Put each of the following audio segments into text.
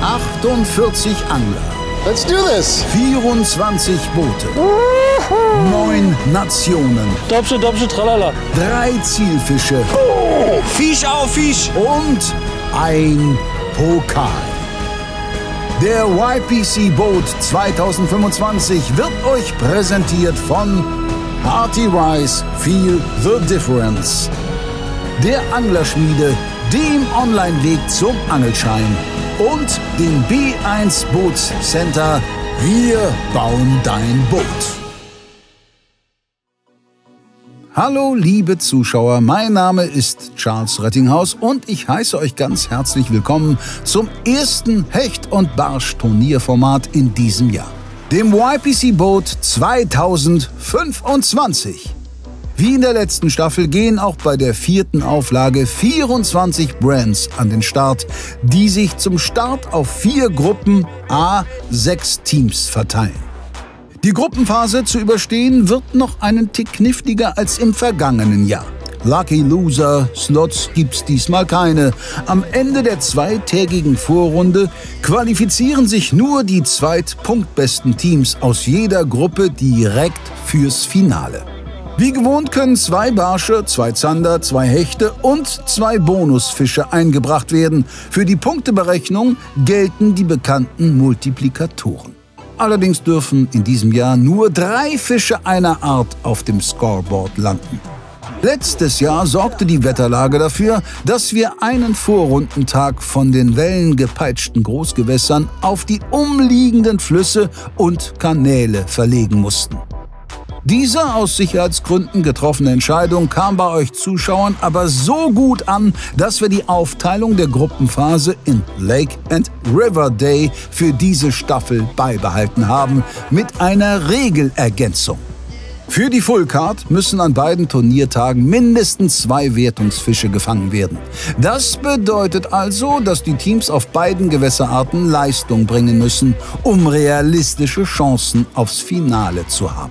48 Angler. Let's do this. 24 Boote. 9 Nationen. Dobsche, dobsche, tralala. 3 Zielfische. Oh, Fisch auf Fisch. Und ein Pokal. Der YPC Boat 2025 wird euch präsentiert von Hearty Rice, Feel the Difference. Der Anglerschmiede, dem Online-Weg zum Angelschein und dem B1 Bootscenter. Wir bauen dein Boot. Hallo liebe Zuschauer, mein Name ist Charles Rettinghaus und ich heiße euch ganz herzlich willkommen zum ersten Hecht- und Barsch-Turnierformat in diesem Jahr, dem YPC Boat 2025. Wie in der letzten Staffel gehen auch bei der 4. Auflage 24 Brands an den Start, die sich zum Start auf 4 Gruppen A6 Teams verteilen. Die Gruppenphase zu überstehen wird noch einen Tick kniffliger als im vergangenen Jahr. Lucky Loser Slots gibt's diesmal keine. Am Ende der zweitägigen Vorrunde qualifizieren sich nur die zweitpunktbesten Teams aus jeder Gruppe direkt fürs Finale. Wie gewohnt können 2 Barsche, 2 Zander, 2 Hechte und 2 Bonusfische eingebracht werden. Für die Punkteberechnung gelten die bekannten Multiplikatoren. Allerdings dürfen in diesem Jahr nur 3 Fische einer Art auf dem Scoreboard landen. Letztes Jahr sorgte die Wetterlage dafür, dass wir einen Vorrundentag von den wellengepeitschten Großgewässern auf die umliegenden Flüsse und Kanäle verlegen mussten. Diese aus Sicherheitsgründen getroffene Entscheidung kam bei euch Zuschauern aber so gut an, dass wir die Aufteilung der Gruppenphase in Lake and River Day für diese Staffel beibehalten haben, mit einer Regelergänzung. Für die Fullcard müssen an beiden Turniertagen mindestens 2 Wertungsfische gefangen werden. Das bedeutet also, dass die Teams auf beiden Gewässerarten Leistung bringen müssen, um realistische Chancen aufs Finale zu haben.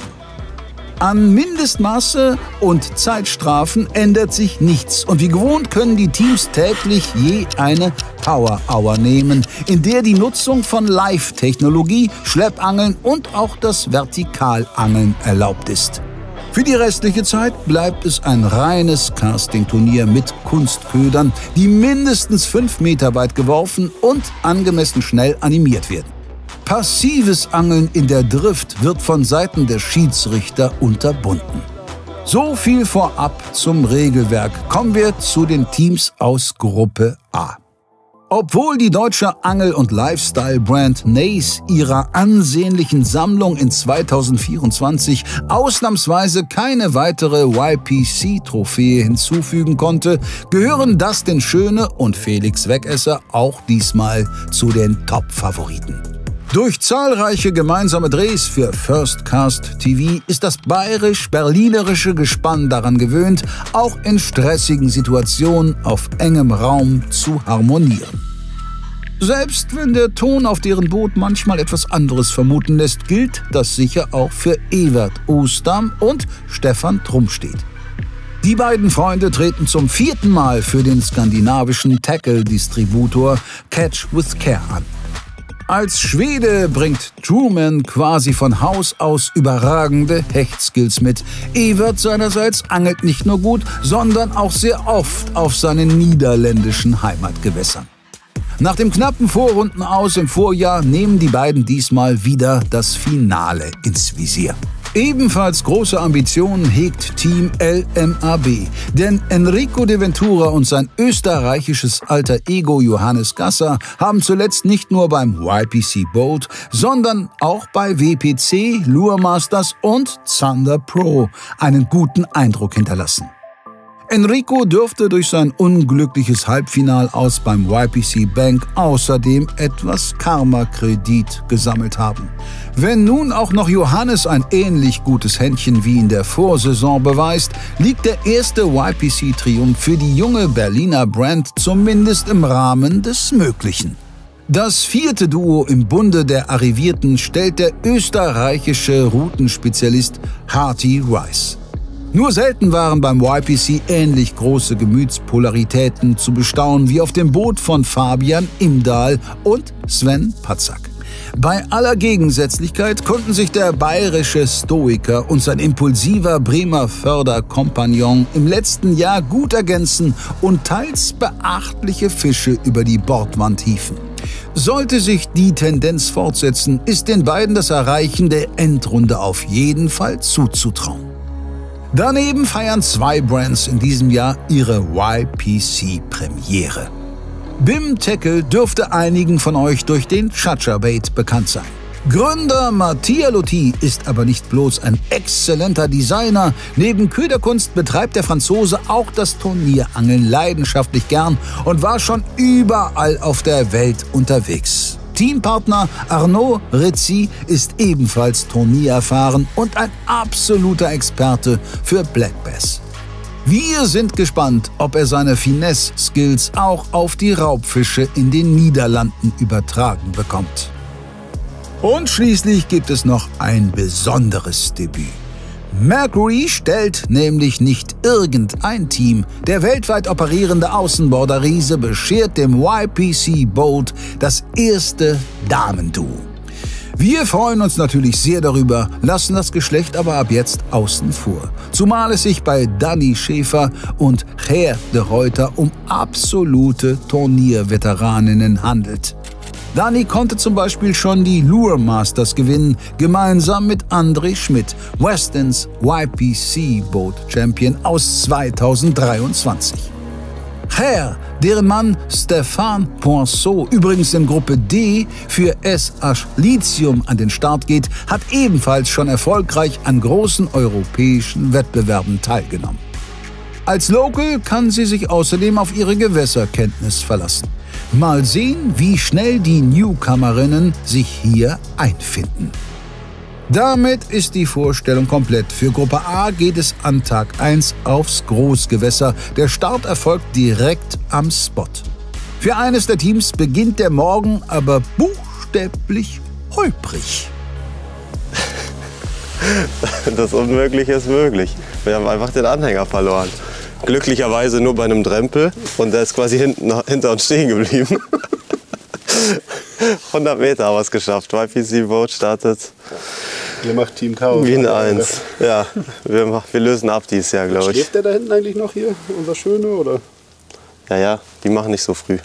An Mindestmaße und Zeitstrafen ändert sich nichts und wie gewohnt können die Teams täglich je eine Power Hour nehmen, in der die Nutzung von Live-Technologie, Schleppangeln und auch das Vertikalangeln erlaubt ist. Für die restliche Zeit bleibt es ein reines Casting-Turnier mit Kunstködern, die mindestens 5 Meter weit geworfen und angemessen schnell animiert werden. Passives Angeln in der Drift wird von Seiten der Schiedsrichter unterbunden. So viel vorab zum Regelwerk. Kommen wir zu den Teams aus Gruppe A. Obwohl die deutsche Angel- und Lifestyle-Brand Nace ihrer ansehnlichen Sammlung in 2024 ausnahmsweise keine weitere YPC-Trophäe hinzufügen konnte, gehören Dustin Schöne und Felix Wegesser auch diesmal zu den Top-Favoriten. Durch zahlreiche gemeinsame Drehs für First Cast TV ist das bayerisch-berlinerische Gespann daran gewöhnt, auch in stressigen Situationen auf engem Raum zu harmonieren. Selbst wenn der Ton auf deren Boot manchmal etwas anderes vermuten lässt, gilt das sicher auch für Evert Oostam und Stefan Trumstedt. Die beiden Freunde treten zum 4. Mal für den skandinavischen Tackle-Distributor Catch with Care an. Als Schwede bringt Truman quasi von Haus aus überragende Hechtskills mit. Evert seinerseits angelt nicht nur gut, sondern auch sehr oft auf seinen niederländischen Heimatgewässern. Nach dem knappen Vorrundenaus im Vorjahr nehmen die beiden diesmal wieder das Finale ins Visier. Ebenfalls große Ambitionen hegt Team LMAB, denn Enrico de Ventura und sein österreichisches Alter Ego Johannes Gasser haben zuletzt nicht nur beim YPC Boat, sondern auch bei WPC, Lure Masters und Zander Pro einen guten Eindruck hinterlassen. Enrico dürfte durch sein unglückliches Halbfinalaus beim YPC Bank außerdem etwas Karma-Kredit gesammelt haben. Wenn nun auch noch Johannes ein ähnlich gutes Händchen wie in der Vorsaison beweist, liegt der erste YPC-Triumph für die junge Berliner Brand zumindest im Rahmen des Möglichen. Das 4. Duo im Bunde der Arrivierten stellt der österreichische Routenspezialist Hearty Rice. Nur selten waren beim YPC ähnlich große Gemütspolaritäten zu bestaunen wie auf dem Boot von Fabian Imdahl und Sven Patzak. Bei aller Gegensätzlichkeit konnten sich der bayerische Stoiker und sein impulsiver Bremer Förderkompagnon im letzten Jahr gut ergänzen und teils beachtliche Fische über die Bordwand hieven. Sollte sich die Tendenz fortsetzen, ist den beiden das Erreichen der Endrunde auf jeden Fall zuzutrauen. Daneben feiern 2 Brands in diesem Jahr ihre YPC-Premiere. BIM Tackle dürfte einigen von euch durch den Chatterbait bekannt sein. Gründer Mattia Lotti ist aber nicht bloß ein exzellenter Designer. Neben Köderkunst betreibt der Franzose auch das Turnierangeln leidenschaftlich gern und war schon überall auf der Welt unterwegs. Teampartner Arnaud Rizzi ist ebenfalls turniererfahren und ein absoluter Experte für Black Bass. Wir sind gespannt, ob er seine Finesse-Skills auch auf die Raubfische in den Niederlanden übertragen bekommt. Und schließlich gibt es noch ein besonderes Debüt. Mercury stellt nämlich nicht irgendein Team. Der weltweit operierende Außenborder-Riese beschert dem YPC Boat das erste Damenduo. Wir freuen uns natürlich sehr darüber, lassen das Geschlecht aber ab jetzt außen vor. Zumal es sich bei Dani Schäfer und Ger de Reuter um absolute Turnierveteraninnen handelt. Dani konnte zum Beispiel schon die Lure Masters gewinnen, gemeinsam mit André Schmidt, Westons YPC Boat Champion aus 2023. Ger, deren Mann Stéphane Poinçot übrigens in Gruppe D für SH Lithium an den Start geht, hat ebenfalls schon erfolgreich an großen europäischen Wettbewerben teilgenommen. Als Local kann sie sich außerdem auf ihre Gewässerkenntnis verlassen. Mal sehen, wie schnell die Newcomerinnen sich hier einfinden. Damit ist die Vorstellung komplett. Für Gruppe A geht es an Tag 1 aufs Großgewässer. Der Start erfolgt direkt am Spot. Für eines der Teams beginnt der Morgen aber buchstäblich holprig. Das Unmögliche ist möglich. Wir haben einfach den Anhänger verloren. Glücklicherweise nur bei einem Drempel und der ist quasi hinter uns stehen geblieben. 100 Meter haben wir es geschafft. YPC Boat startet. Ihr macht Team Chaos. Wie eine 1. Ja, wir lösen ab dieses Jahr, glaube ich. Schläft der da hinten eigentlich noch hier, unser Schöne, oder? Ja, die machen nicht so früh.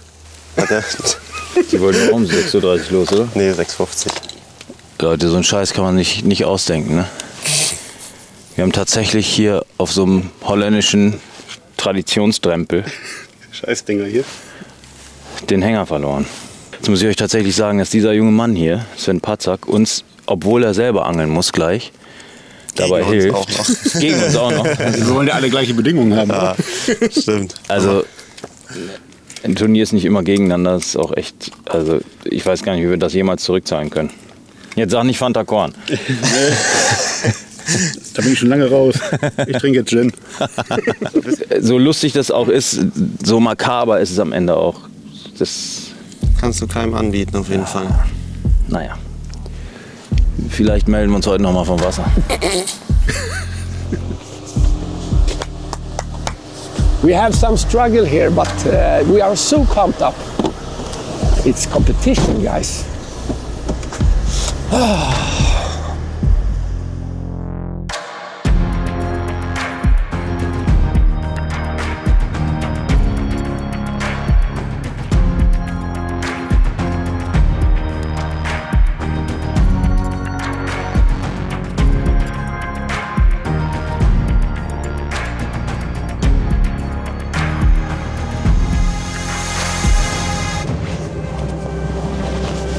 Die wollten um 6:30 Uhr los, oder? Nee, 6:50 Uhr. Leute, so einen Scheiß kann man nicht ausdenken, ne? Wir haben tatsächlich hier auf so einem holländischen Traditionsdrempel Scheißdinger hier. den Hänger verloren. Jetzt muss ich euch tatsächlich sagen, dass dieser junge Mann hier, Sven Patzak, uns, obwohl er selber angeln muss gleich, dabei hilft. Gegen uns auch noch. Wir wollen ja alle gleiche Bedingungen haben. Ja, stimmt. Also ein Turnier ist nicht immer gegeneinander, das ist auch echt, also ich weiß gar nicht, wie wir das jemals zurückzahlen können. Jetzt sag nicht Fanta Korn. Da bin ich schon lange raus. Ich trinke jetzt Gin. So lustig das auch ist, so makaber ist es am Ende auch. Das Kannst du keinem anbieten, auf jeden Fall. Naja. Vielleicht melden wir uns heute noch mal vom Wasser. We have some struggle here, but we are so pumped up. It's competition, guys.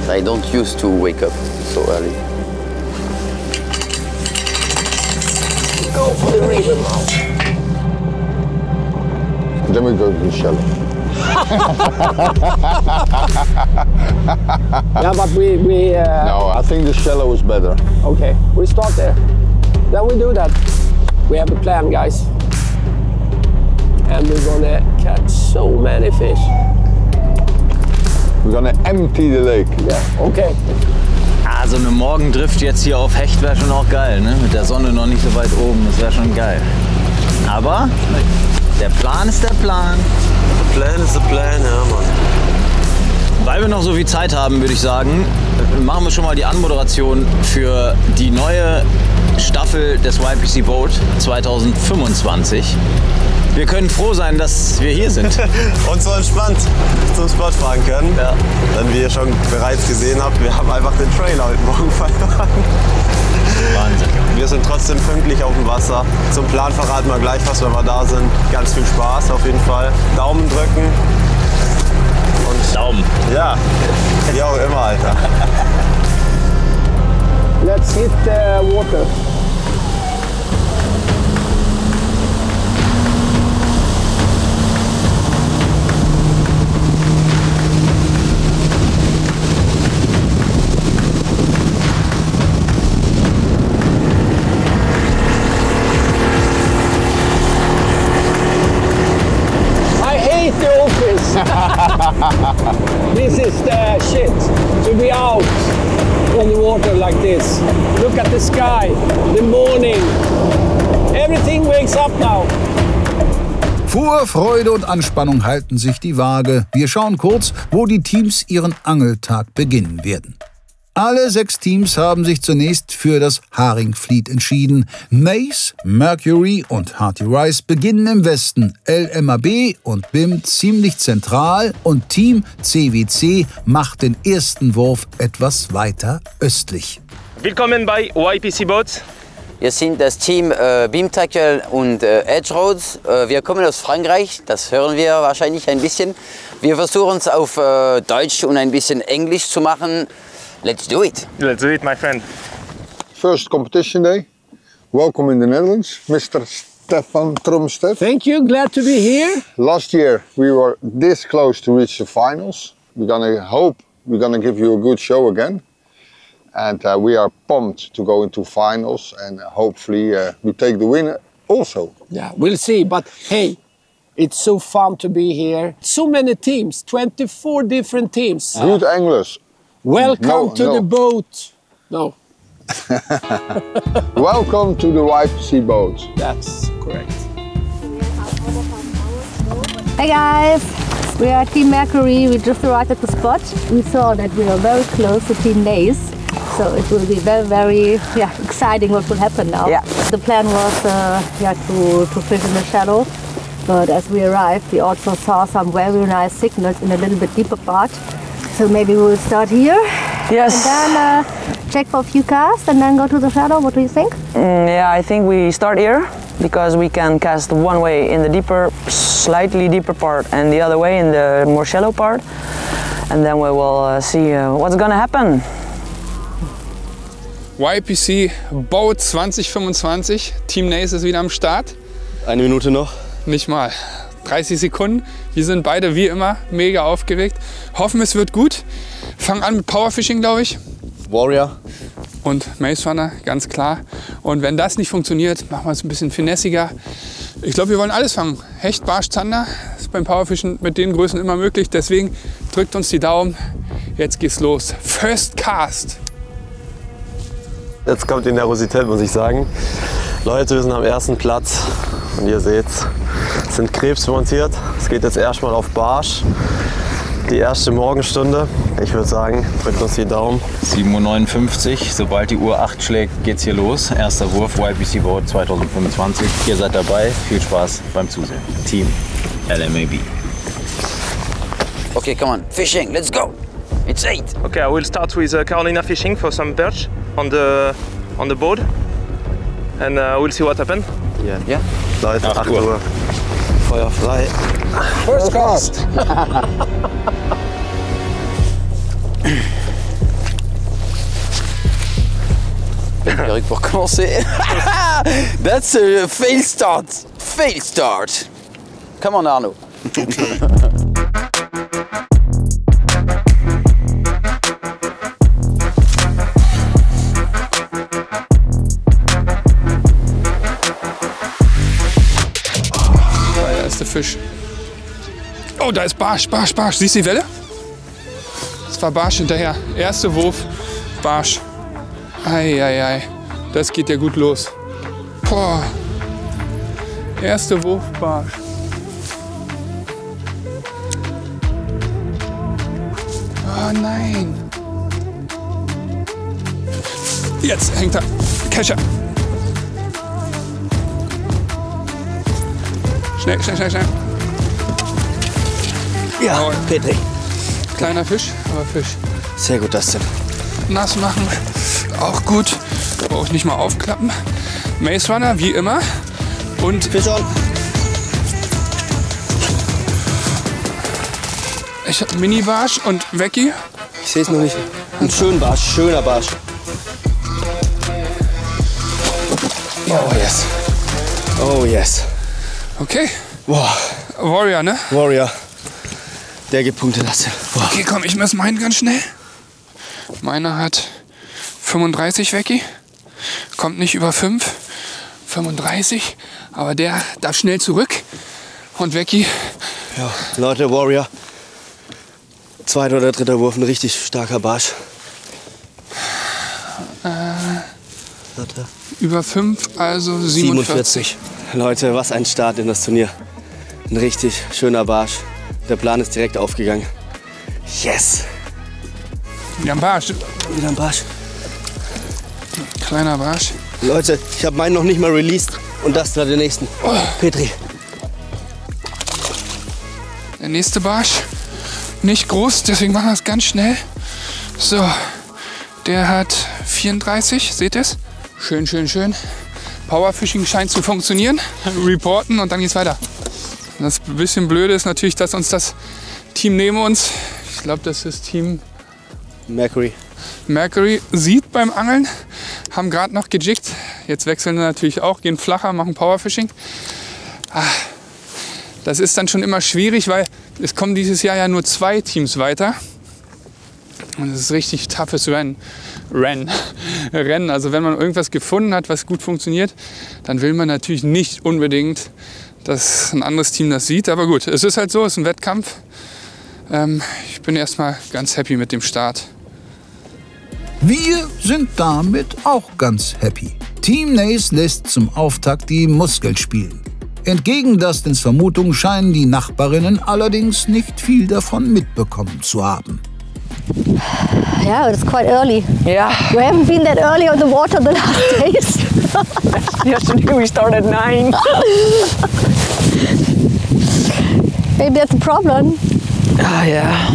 I don't used to wake up so early. Go for the reason now. Then we go to the shallow. Yeah, but we No, I think the shallow is better. okay, we start there. Then we do that. We have a plan, guys. And we're gonna catch so many fish. We're gonna empty the lake. Yeah, okay. Ah, so eine Morgendrift jetzt hier auf Hecht wäre schon auch geil, ne? Mit der Sonne noch nicht so weit oben, das wäre schon geil. Aber der Plan ist der Plan. The plan is the plan, ja Mann. Weil wir noch so viel Zeit haben, würde ich sagen, machen wir schon mal die Anmoderation für die neue Staffel des YPC Boat 2025. Wir können froh sein, dass wir hier sind. Und so entspannt zum Spot fahren können. Ja. Denn wie ihr schon bereits gesehen habt, wir haben einfach den Trailer heute Morgen verloren. Wahnsinn. Wir sind trotzdem pünktlich auf dem Wasser. Zum Plan verraten wir gleich was, wenn wir da sind. Ganz viel Spaß auf jeden Fall. Daumen drücken. Und Daumen. Ja, wie auch immer, Alter. Let's hit the water. This is the shit, to be out on the water like this. Look at the sky, the morning. Everything wakes up now. Vorfreude und Anspannung halten sich die Waage. Wir schauen kurz, wo die Teams ihren Angeltag beginnen werden. Alle 6 Teams haben sich zunächst für das Haringfleet entschieden. Mace, Mercury und Hearty Rice beginnen im Westen, LMAB und BIM ziemlich zentral und Team CWC macht den ersten Wurf etwas weiter östlich. Willkommen bei YPC Boats. Wir sind das Team Beam Tackle und Edge Roads. Wir kommen aus Frankreich, das hören wir wahrscheinlich ein bisschen. Wir versuchen es auf Deutsch und ein bisschen Englisch zu machen. Let's do it. Let's do it, my friend. First competition day. Welcome in the Netherlands, Mr. Stefan Tromstedt. Thank you, glad to be here. Last year we were this close to reach the finals. We're gonna give you a good show again. And we are pumped to go into finals and hopefully we take the win also. Yeah, we'll see, but hey, it's so fun to be here. So many teams, 24 different teams. Good anglers. Welcome to the boat. No. Welcome to the YPC boat. That's correct. Hey guys, we are Team Mercury. We just arrived at the spot. We saw that we are very close to Team Nace. So it will be very exciting what will happen now. Yeah. The plan was to fish in the shallow. But as we arrived, we also saw some very nice signals in a little bit deeper part. So maybe we'll start here. Yes. And then check for a few casts and then go to the shallow. What do you think? Yeah, I think we start here because we can cast one way in the deeper, slightly deeper part and the other way in the more shallow part. And then we will see what's gonna happen. YPC Boat 2025. Team Nace ist wieder am Start. 1 Minute noch. Nicht mal. 30 Sekunden. Wir sind beide wie immer mega aufgeregt. Hoffen, es wird gut. Fangen an mit Powerfishing, glaube ich. Warrior. Und Mace Runner, ganz klar. Und wenn das nicht funktioniert, machen wir es ein bisschen finessiger. Ich glaube, wir wollen alles fangen. Hecht, Barsch, Zander. Das ist beim Powerfischen mit den Größen immer möglich. Deswegen drückt uns die Daumen. Jetzt geht's los. First Cast. Jetzt kommt die Nervosität, muss ich sagen. Leute, wir sind am ersten Platz. Und ihr seht's, es sind Krebs montiert. Es geht jetzt erstmal auf Barsch. Die erste Morgenstunde. Ich würde sagen, drückt uns die Daumen. 7:59 Uhr, sobald die Uhr 8 schlägt, geht's hier los. Erster Wurf, YPC Boat 2025. Ihr seid dabei. Viel Spaß beim Zusehen. Team LMAB. Okay, come on, fishing, let's go. It's 8. Okay, I will start with Carolina fishing for some perch on the board. And we'll see what happens. Yeah. Leute, 8 Uhr. Feuer frei. First cast. Eric pour commencer. That's a fail start. Fail start. Come on, Arno. Der erste Fisch. Oh, da ist Barsch, Barsch, Barsch. Siehst du die Welle? Das war Barsch hinterher. Erster Wurf, Barsch. Eieiei, das geht ja gut los. Boah. Erste Wurfbarsch. Oh nein. Jetzt hängt er. Kescher. Schnell, schnell, schnell, schnell. Ja, oh. Petri. Kleiner Fisch, aber Fisch. Sehr gut, Dustin. Nass machen. Auch gut. Brauche ich nicht mal aufklappen. Maze Runner, wie immer. Und Fisch on. Ich habe Mini-Barsch und Vecchi. Ich sehe es noch nicht. Ein schöner Barsch, schöner Barsch. Oh yes. Oh yes. Okay. Boah. Warrior, ne? Warrior. Der gibt Punkte, Dustin. Okay, komm, ich messe meinen ganz schnell. Meiner hat 35 Vecchi. Kommt nicht über 5. 35. Aber der darf schnell zurück. Und Vecchi. Ja, Leute, Warrior. Zweiter oder dritter Wurf, ein richtig starker Barsch. Über 5, also 47. Leute, was ein Start in das Turnier. Ein richtig schöner Barsch. Der Plan ist direkt aufgegangen. Yes! Wieder ein Barsch. Wieder ein Barsch. Kleiner Barsch. Leute, ich habe meinen noch nicht mal released. Und das war der nächsten. Oh. Petri. Der nächste Barsch. Nicht groß, deswegen machen wir es ganz schnell. So, der hat 34, seht ihr es? Schön, schön, schön. Powerfishing scheint zu funktionieren. Reporten und dann geht's weiter. Das bisschen Blöde ist natürlich, dass uns das Team neben uns, ich glaube, das ist Team Mercury, sieht beim Angeln. Haben gerade noch gejiggt. Jetzt wechseln wir natürlich auch, gehen flacher, machen Powerfishing. Das ist dann schon immer schwierig, weil es kommen dieses Jahr ja nur 2 Teams weiter. Und es ist richtig toughes Rennen. Also wenn man irgendwas gefunden hat, was gut funktioniert, dann will man natürlich nicht unbedingt, dass ein anderes Team das sieht. Aber gut, es ist halt so, es ist ein Wettkampf. Ich bin erstmal ganz happy mit dem Start. Wir sind damit auch ganz happy. Team Nace lässt zum Auftakt die Muskel spielen. Entgegen Dustins Vermutung scheinen die Nachbarinnen allerdings nicht viel davon mitbekommen zu haben. Yeah, it's quite early. Yeah. We haven't been that early on the water the last days. Yesterday we started at 9. Maybe that's a problem. Ah, yeah.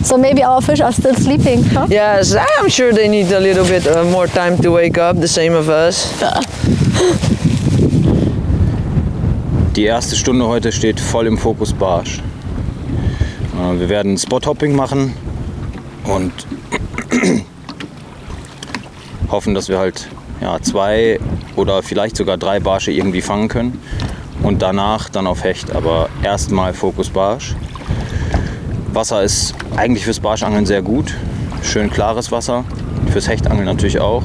So maybe our fish are still sleeping, huh? Yes, I'm sure they need a little bit more time to wake up, the same of us. Die erste Stunde heute steht voll im Fokus Barsch. Wir werden Spot-Hopping machen und hoffen, dass wir halt 2 oder vielleicht sogar 3 Barsche irgendwie fangen können und danach dann auf Hecht, aber erstmal Fokus Barsch. Wasser ist eigentlich fürs Barschangeln sehr gut, schön klares Wasser, fürs Hechtangeln natürlich auch.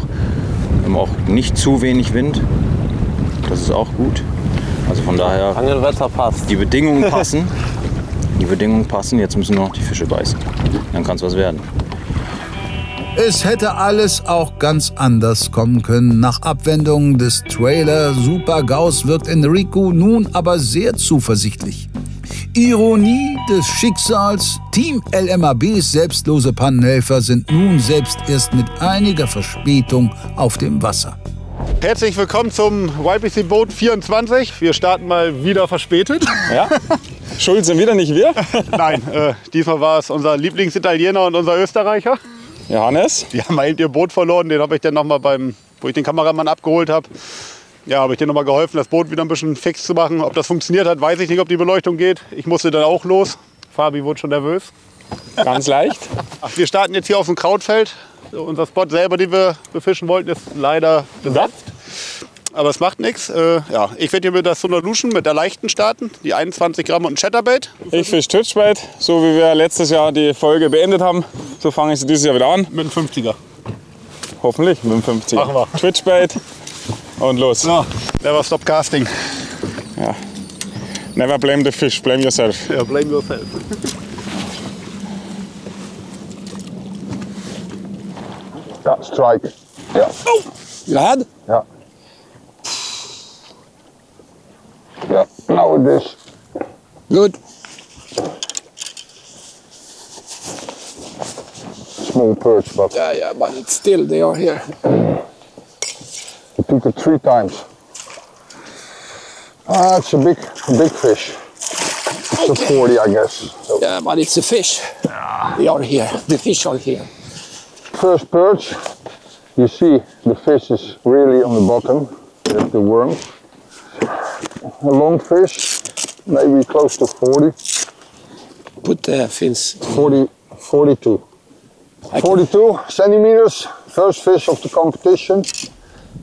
Wir haben auch nicht zu wenig Wind, das ist auch gut. Also von daher, Angelwetter passt. Die Bedingungen passen. Die Bedingungen passen, jetzt müssen nur noch die Fische beißen. Dann kann es was werden. Es hätte alles auch ganz anders kommen können. Nach Abwendung des Trailer Super Gauss wirkt Enrico nun aber sehr zuversichtlich. Ironie des Schicksals, Team LMABs selbstlose Pannenhelfer sind nun selbst erst mit einiger Verspätung auf dem Wasser. Herzlich willkommen zum YPC Boat 24. Wir starten mal wieder verspätet. Ja? Schuld sind wieder nicht wir? Nein, diesmal war es unser Lieblingsitaliener und unser Österreicher. Johannes? Die haben mal ihr Boot verloren. Den habe ich dann nochmal wo ich den Kameramann abgeholt habe. Ja, habe ich denen nochmal geholfen, das Boot wieder ein bisschen fix zu machen. Ob das funktioniert hat, weiß ich nicht, ob die Beleuchtung geht. Ich musste dann auch los. Fabi wurde schon nervös. Ganz leicht. Wir starten jetzt hier auf dem Krautfeld. Unser Spot selber, den wir befischen wollten, ist leider besetzt. Aber es macht nichts. Ja, ich werde hier mit der Sonolution, mit der leichten starten. Die 21 Gramm und ein Chatterbait. Ich fische Twitchbait, so wie wir letztes Jahr die Folge beendet haben. So fange ich sie dieses Jahr wieder an. Mit einem 50er. Hoffentlich mit einem 50er. Machen wir. Twitchbait und los. Ja, never stop casting. Ja. Never blame the fish, blame yourself. Ja, blame yourself. Ja, strike. Ja. Oh! Lad? Ja. like this. Good. Small perch, but Yeah, but it's still, they are here. you took it 3 times. Ah, it's a big fish. It's a 40, I guess. So Yeah, but it's a fish. They are here. The fish are here. first perch, you see the fish is really on the bottom. There's the worms. A long fish, maybe close to 40. Put the fins. 42. 42 centimeters, first fish of the competition.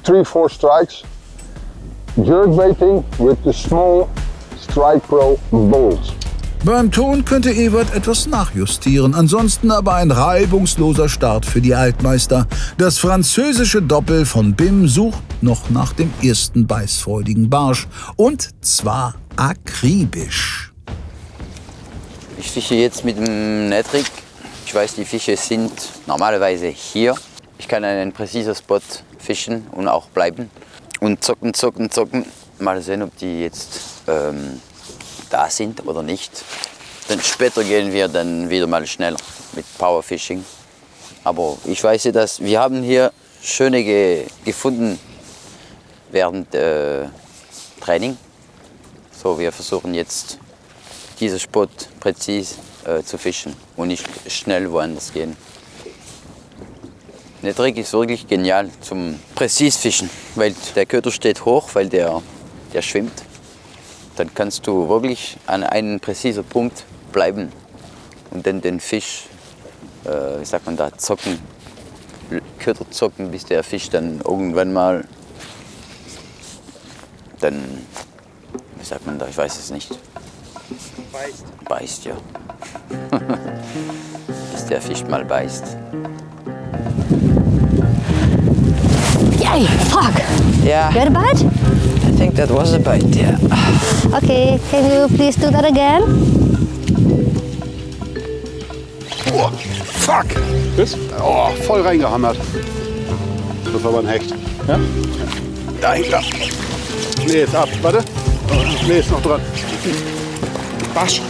3-4 strikes. Jerkbaiting with the small Strike Pro Bolt. Beim Ton könnte Ewert etwas nachjustieren, ansonsten aber ein reibungsloser Start für die Altmeister. Das französische Doppel von BIM sucht noch nach dem ersten beißfreudigen Barsch. Und zwar akribisch. Ich fische jetzt mit dem Netrig. Ich weiß, die Fische sind normalerweise hier. Ich kann einen präzisen Spot fischen und auch bleiben. Und zocken. Mal sehen, ob die jetzt da sind oder nicht. Dann später gehen wir dann wieder mal schneller mit Powerfishing. Aber ich weiß ja, dass wir haben hier schöne gefunden während Training. So, wir versuchen jetzt diesen Spot präzise zu fischen und nicht schnell woanders gehen. Der Trick ist wirklich genial zum Präzisfischen, weil der Köder steht hoch, weil der schwimmt. Dann kannst du wirklich an einem präzisen Punkt bleiben und dann den Fisch, wie sagt man da, zocken, Köder zocken, bis der Fisch dann irgendwann mal, dann, wie sagt man da, ich weiß es nicht. Beißt, ja. Bis der Fisch mal beißt. Yay! Fuck! Yeah. You had a bite? I think that was a bite, yeah. Okay, can you please do that again? Oh, fuck! Das? Oh, voll reingehammert. Das war aber ein Hecht. Ja? Da hängt er. Nee, ist ab. Warte. Nee, ist noch dran. Barsch.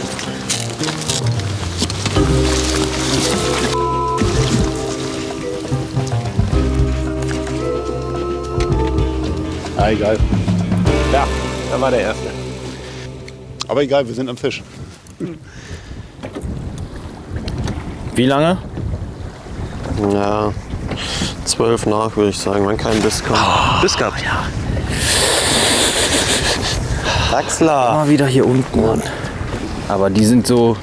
Ah, egal. Ja, da war der erste. Aber egal, wir sind am Fisch. Wie lange? Ja, 12 nach, würde ich sagen, wenn kein Biss kommt. Biss gehabt. Ja. Dachsler. Mal wieder hier unten, Mann. Aber die sind so...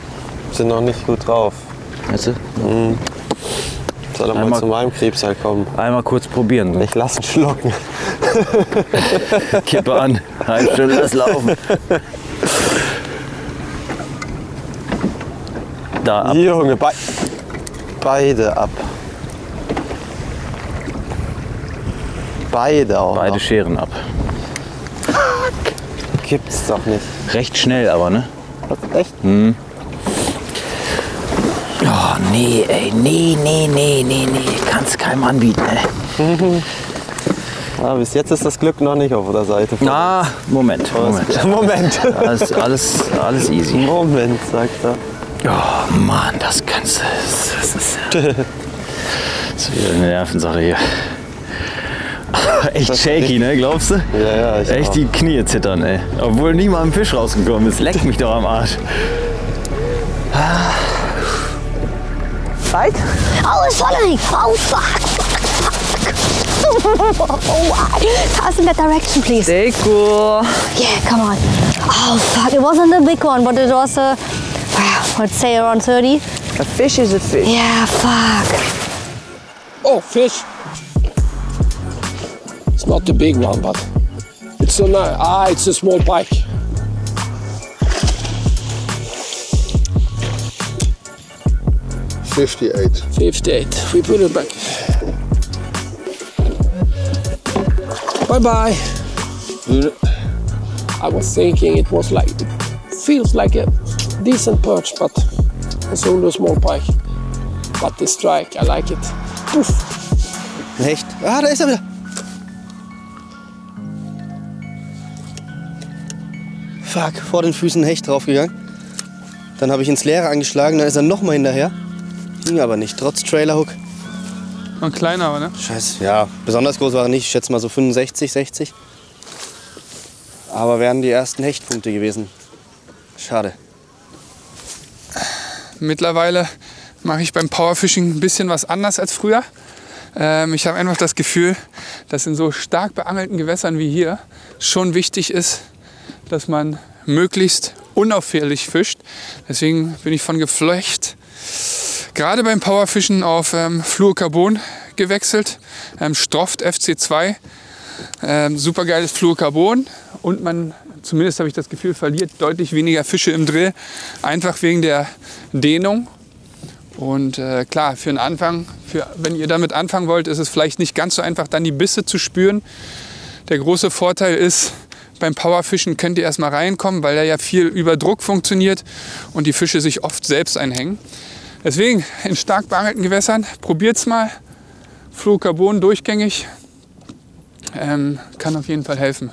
Sind noch nicht gut drauf. Weißt du? Mhm. Soll er mal zu meinem Krebsei kommen? Einmal kurz probieren. So. Ich lass ihn schlucken. Kippe an. Halb Stunde, lass laufen. Da ab. Junge, beide ab. Beide auch. Beide noch. Scheren ab. Gibt's doch nicht. Recht schnell aber, ne? Was, echt? Mhm. Oh, nee, ey. Nee. Kannst keinem anbieten, ey. Ja, bis jetzt ist das Glück noch nicht auf der Seite. Moment. Moment. Alles easy. Moment, sagt er. Oh Mann, das kannst du. Das ist wieder eine Nervensache hier. Echt shaky, ne? Glaubst du? Ja, ich echt auch. die Knie zittern, ey. Obwohl nie mal ein Fisch rausgekommen ist. Leckt mich doch am Arsch. Right? Oh, it's following! Oh, fuck! Oh, pass in that direction, please. Stay cool. Yeah, come on. Oh, fuck. It wasn't a big one, but it was a, let's say around 30. A fish is a fish. Yeah, fuck. Oh, fish. It's not the big one, but it's so nice. It's a small pike. $58. 58. We put it back. Bye bye. I was thinking it was like, feels like a decent perch, but it's only a small pike. But the strike, I like it. Poof. Echt? Ah, da ist er wieder. fuck, vor den Füßen ein Hecht draufgegangen. Dann habe ich ins Leere angeschlagen, dann ist er nochmal hinterher. Ging aber nicht, trotz Trailerhook. Ein kleiner, aber ne? Scheiße, ja, besonders groß war er nicht. Ich schätze mal so 65, 60. Aber wären die ersten Hechtpunkte gewesen. Schade. Mittlerweile mache ich beim Powerfishing ein bisschen was anders als früher. Ich habe einfach das Gefühl, dass in so stark beangelten Gewässern wie hier schon wichtig ist, dass man möglichst unauffällig fischt. Deswegen bin ich von Geflecht gerade beim Powerfischen auf Fluorocarbon gewechselt. Strofft FC2. Super geiles Fluorocarbon und man, zumindest habe ich das Gefühl, verliert deutlich weniger Fische im Drill. Einfach wegen der Dehnung. Und klar, für den Anfang, wenn ihr damit anfangen wollt, ist es vielleicht nicht ganz so einfach, dann die Bisse zu spüren. Der große Vorteil ist, beim Powerfischen könnt ihr erstmal reinkommen, weil er ja viel über Druck funktioniert und die Fische sich oft selbst einhängen. Deswegen in stark beangelten Gewässern, probiert es mal. Fluorocarbon durchgängig, kann auf jeden Fall helfen.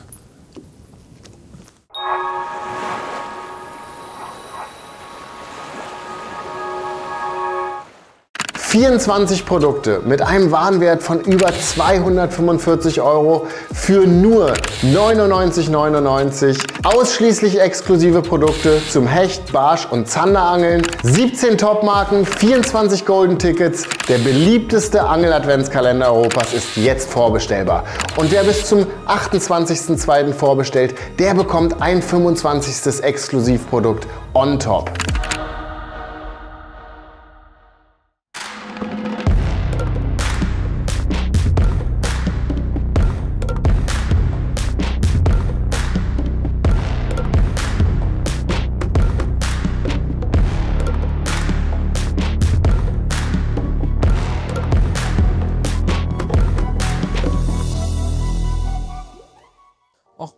24 Produkte mit einem Warenwert von über 245 € für nur 99,99 €. Ausschließlich exklusive Produkte zum Hecht, Barsch und Zanderangeln. 17 Topmarken, 24 Golden Tickets. Der beliebteste Angel-Adventskalender Europas ist jetzt vorbestellbar. Und wer bis zum 28.02. vorbestellt, der bekommt ein 25. Exklusivprodukt on top. Och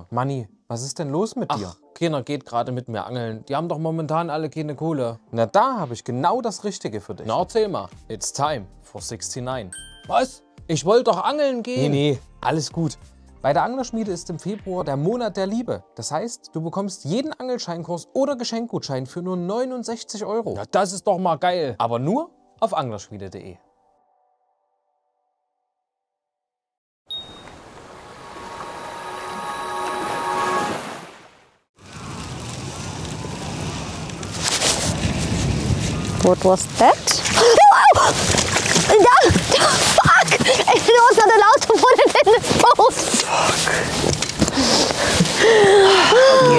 Manni, was ist denn los mit dir? Keiner geht gerade mit mir angeln. Die haben doch momentan alle keine Kohle. Na, da habe ich genau das Richtige für dich. Na, erzähl mal. It's time for 69. Was? Ich wollte doch angeln gehen. Nee, alles gut. Bei der Anglerschmiede ist im Februar der Monat der Liebe. Das heißt, du bekommst jeden Angelscheinkurs oder Geschenkgutschein für nur 69 €. Ja, das ist doch mal geil. Aber nur auf anglerschmiede.de. What was that? Yeah, fuck! It was not allowed to put it in the boat. Fuck.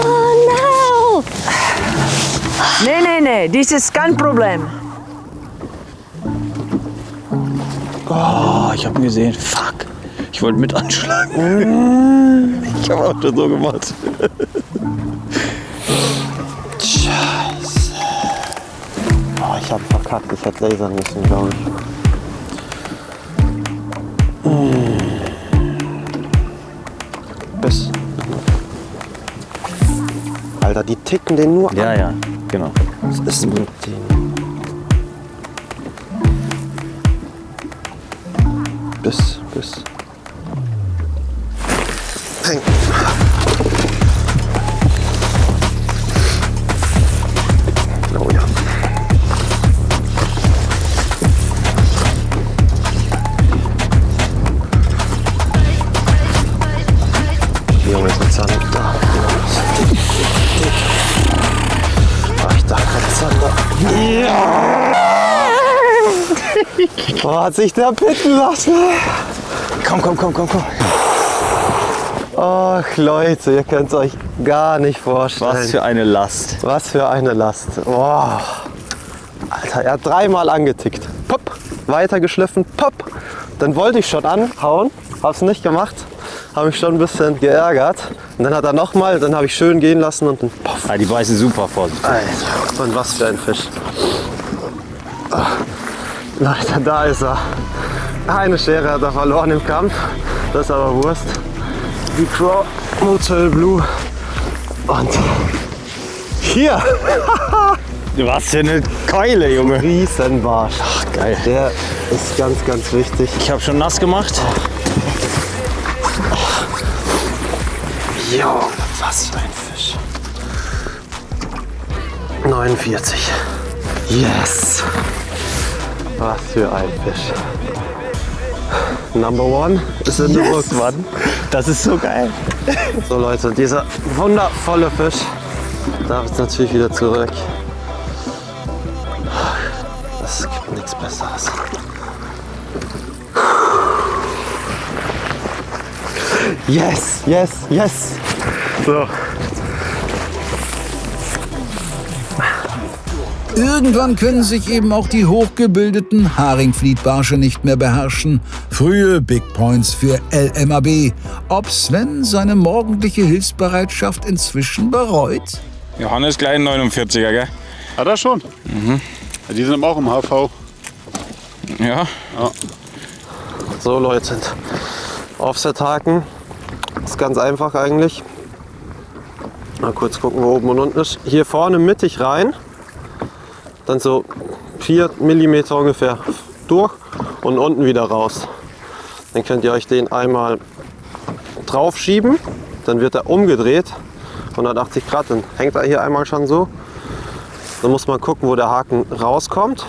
Oh no! Nee, das ist kein Problem. Oh, ich habe ihn gesehen. Fuck. Ich wollte mit anschlagen. Ich habe auch schon so gemacht. Scheiße. Oh, ich habe verkackt. Ich hätte lasern müssen, glaube ich. Bis. Alter, die ticken den nur an. Ja, ja, genau. Was ist mit denen? Bis. Häng. Oh ja. Junge, ist ein Zander da. Oh, ich dachte gerade Zander. Ja! Oh, hat sich der bitten lassen. Komm. Och, Leute, ihr könnt es euch gar nicht vorstellen. Was für eine Last. Was für eine Last. Oh. Alter, er hat dreimal angetickt. Pop, weitergeschliffen, pop. Dann wollte ich schon anhauen, hab's nicht gemacht. Habe mich schon ein bisschen geärgert. Und dann hat er nochmal, dann habe ich schön gehen lassen und dann poff. Ja, die beißen super vorsichtig. Alter, und was für ein Fisch. Oh. Leute, da ist er. Eine Schere hat er verloren im Kampf. Das ist aber Wurst. Die Craw Motel Blue. Und hier. Was für eine Keule, Junge. Riesenbarsch. Ach, geil. Der ist ganz, ganz wichtig. Ich habe schon nass gemacht. Jo, was für ein Fisch. 49. Yes! Was für ein Fisch. Number one ist in the books, Mann. Das ist so geil. So Leute, dieser wundervolle Fisch darf jetzt natürlich wieder zurück. Es gibt nichts Besseres. Yes, yes, yes. So. Irgendwann können sich eben auch die hochgebildeten Haringflietbarsche nicht mehr beherrschen. Frühe Big Points für LMAB. Ob Sven seine morgendliche Hilfsbereitschaft inzwischen bereut? Johannes gleich 49er, gell? Hat er schon? Mhm. Die sind auch im HV. Ja. So Leute, Offset-Haken ist ganz einfach eigentlich. Mal kurz gucken, wo oben und unten ist. Hier vorne mittig rein, dann so 4 mm ungefähr durch und unten wieder raus. Dann könnt ihr euch den einmal drauf schieben, dann wird er umgedreht, 180 Grad, dann hängt er hier einmal schon so. Dann muss man gucken, wo der Haken rauskommt.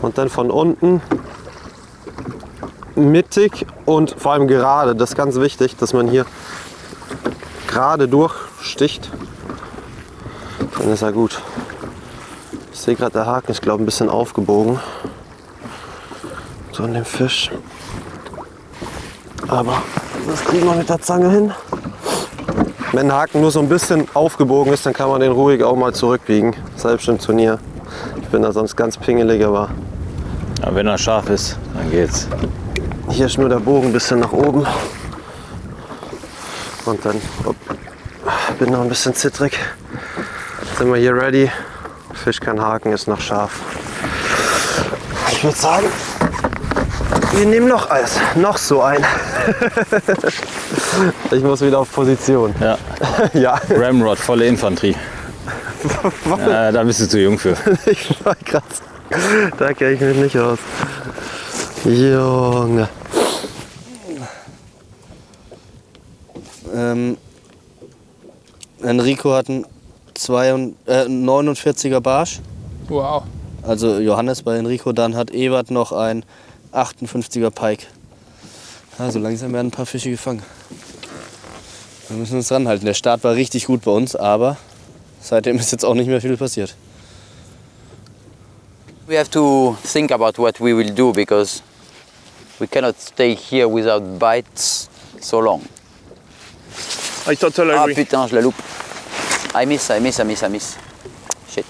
Und dann von unten mittig und vor allem gerade. Das ist ganz wichtig, dass man hier gerade durchsticht. Dann ist er gut. Ich sehe gerade, der Haken ist, glaube ich, ein bisschen aufgebogen. So an dem Fisch. Aber das kriegen wir mit der Zange hin. Wenn der Haken nur so ein bisschen aufgebogen ist, dann kann man den ruhig auch mal zurückbiegen. Selbst im Turnier. Ich bin da sonst ganz pingelig, aber wenn er scharf ist, dann geht's. Hier ist nur der Bogen ein bisschen nach oben. Und dann bin noch ein bisschen zittrig. Sind wir hier ready. Fisch kein Haken, ist noch scharf. Ich würde sagen, wir nehmen noch eins. Noch so ein. Ich muss wieder auf Position. Ja. Ja. Ramrod, volle Infanterie. Ja, da bist du zu jung für. Ich war gerade. Da kenne ich mich nicht aus. Junge. Enrico hat einen 49er Barsch. Wow. Also Johannes bei Enrico. Dann hat Ebert noch einen 58er Pike. Also langsam werden ein paar Fische gefangen. Wir müssen uns dran halten. Der Start war richtig gut bei uns, aber seitdem ist jetzt auch nicht mehr viel passiert. We have to think about what we will do because we cannot stay here without bites so long. I totally agree. Ah putain, je la loupe. I miss. Shit.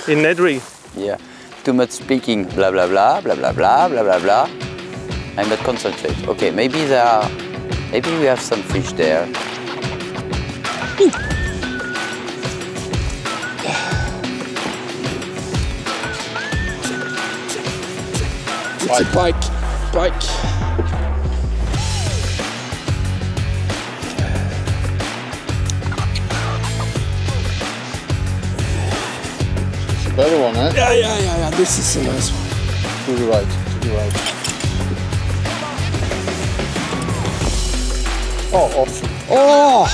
In Nedry. Yeah. Too much speaking. Blah blah blah blah blah blah blah blah blah. I'm not concentrate. Okay, maybe we have some fish there. It's a pike. Better one, eh? Yeah. This is a nice one. To the right. Oh, off. Oh!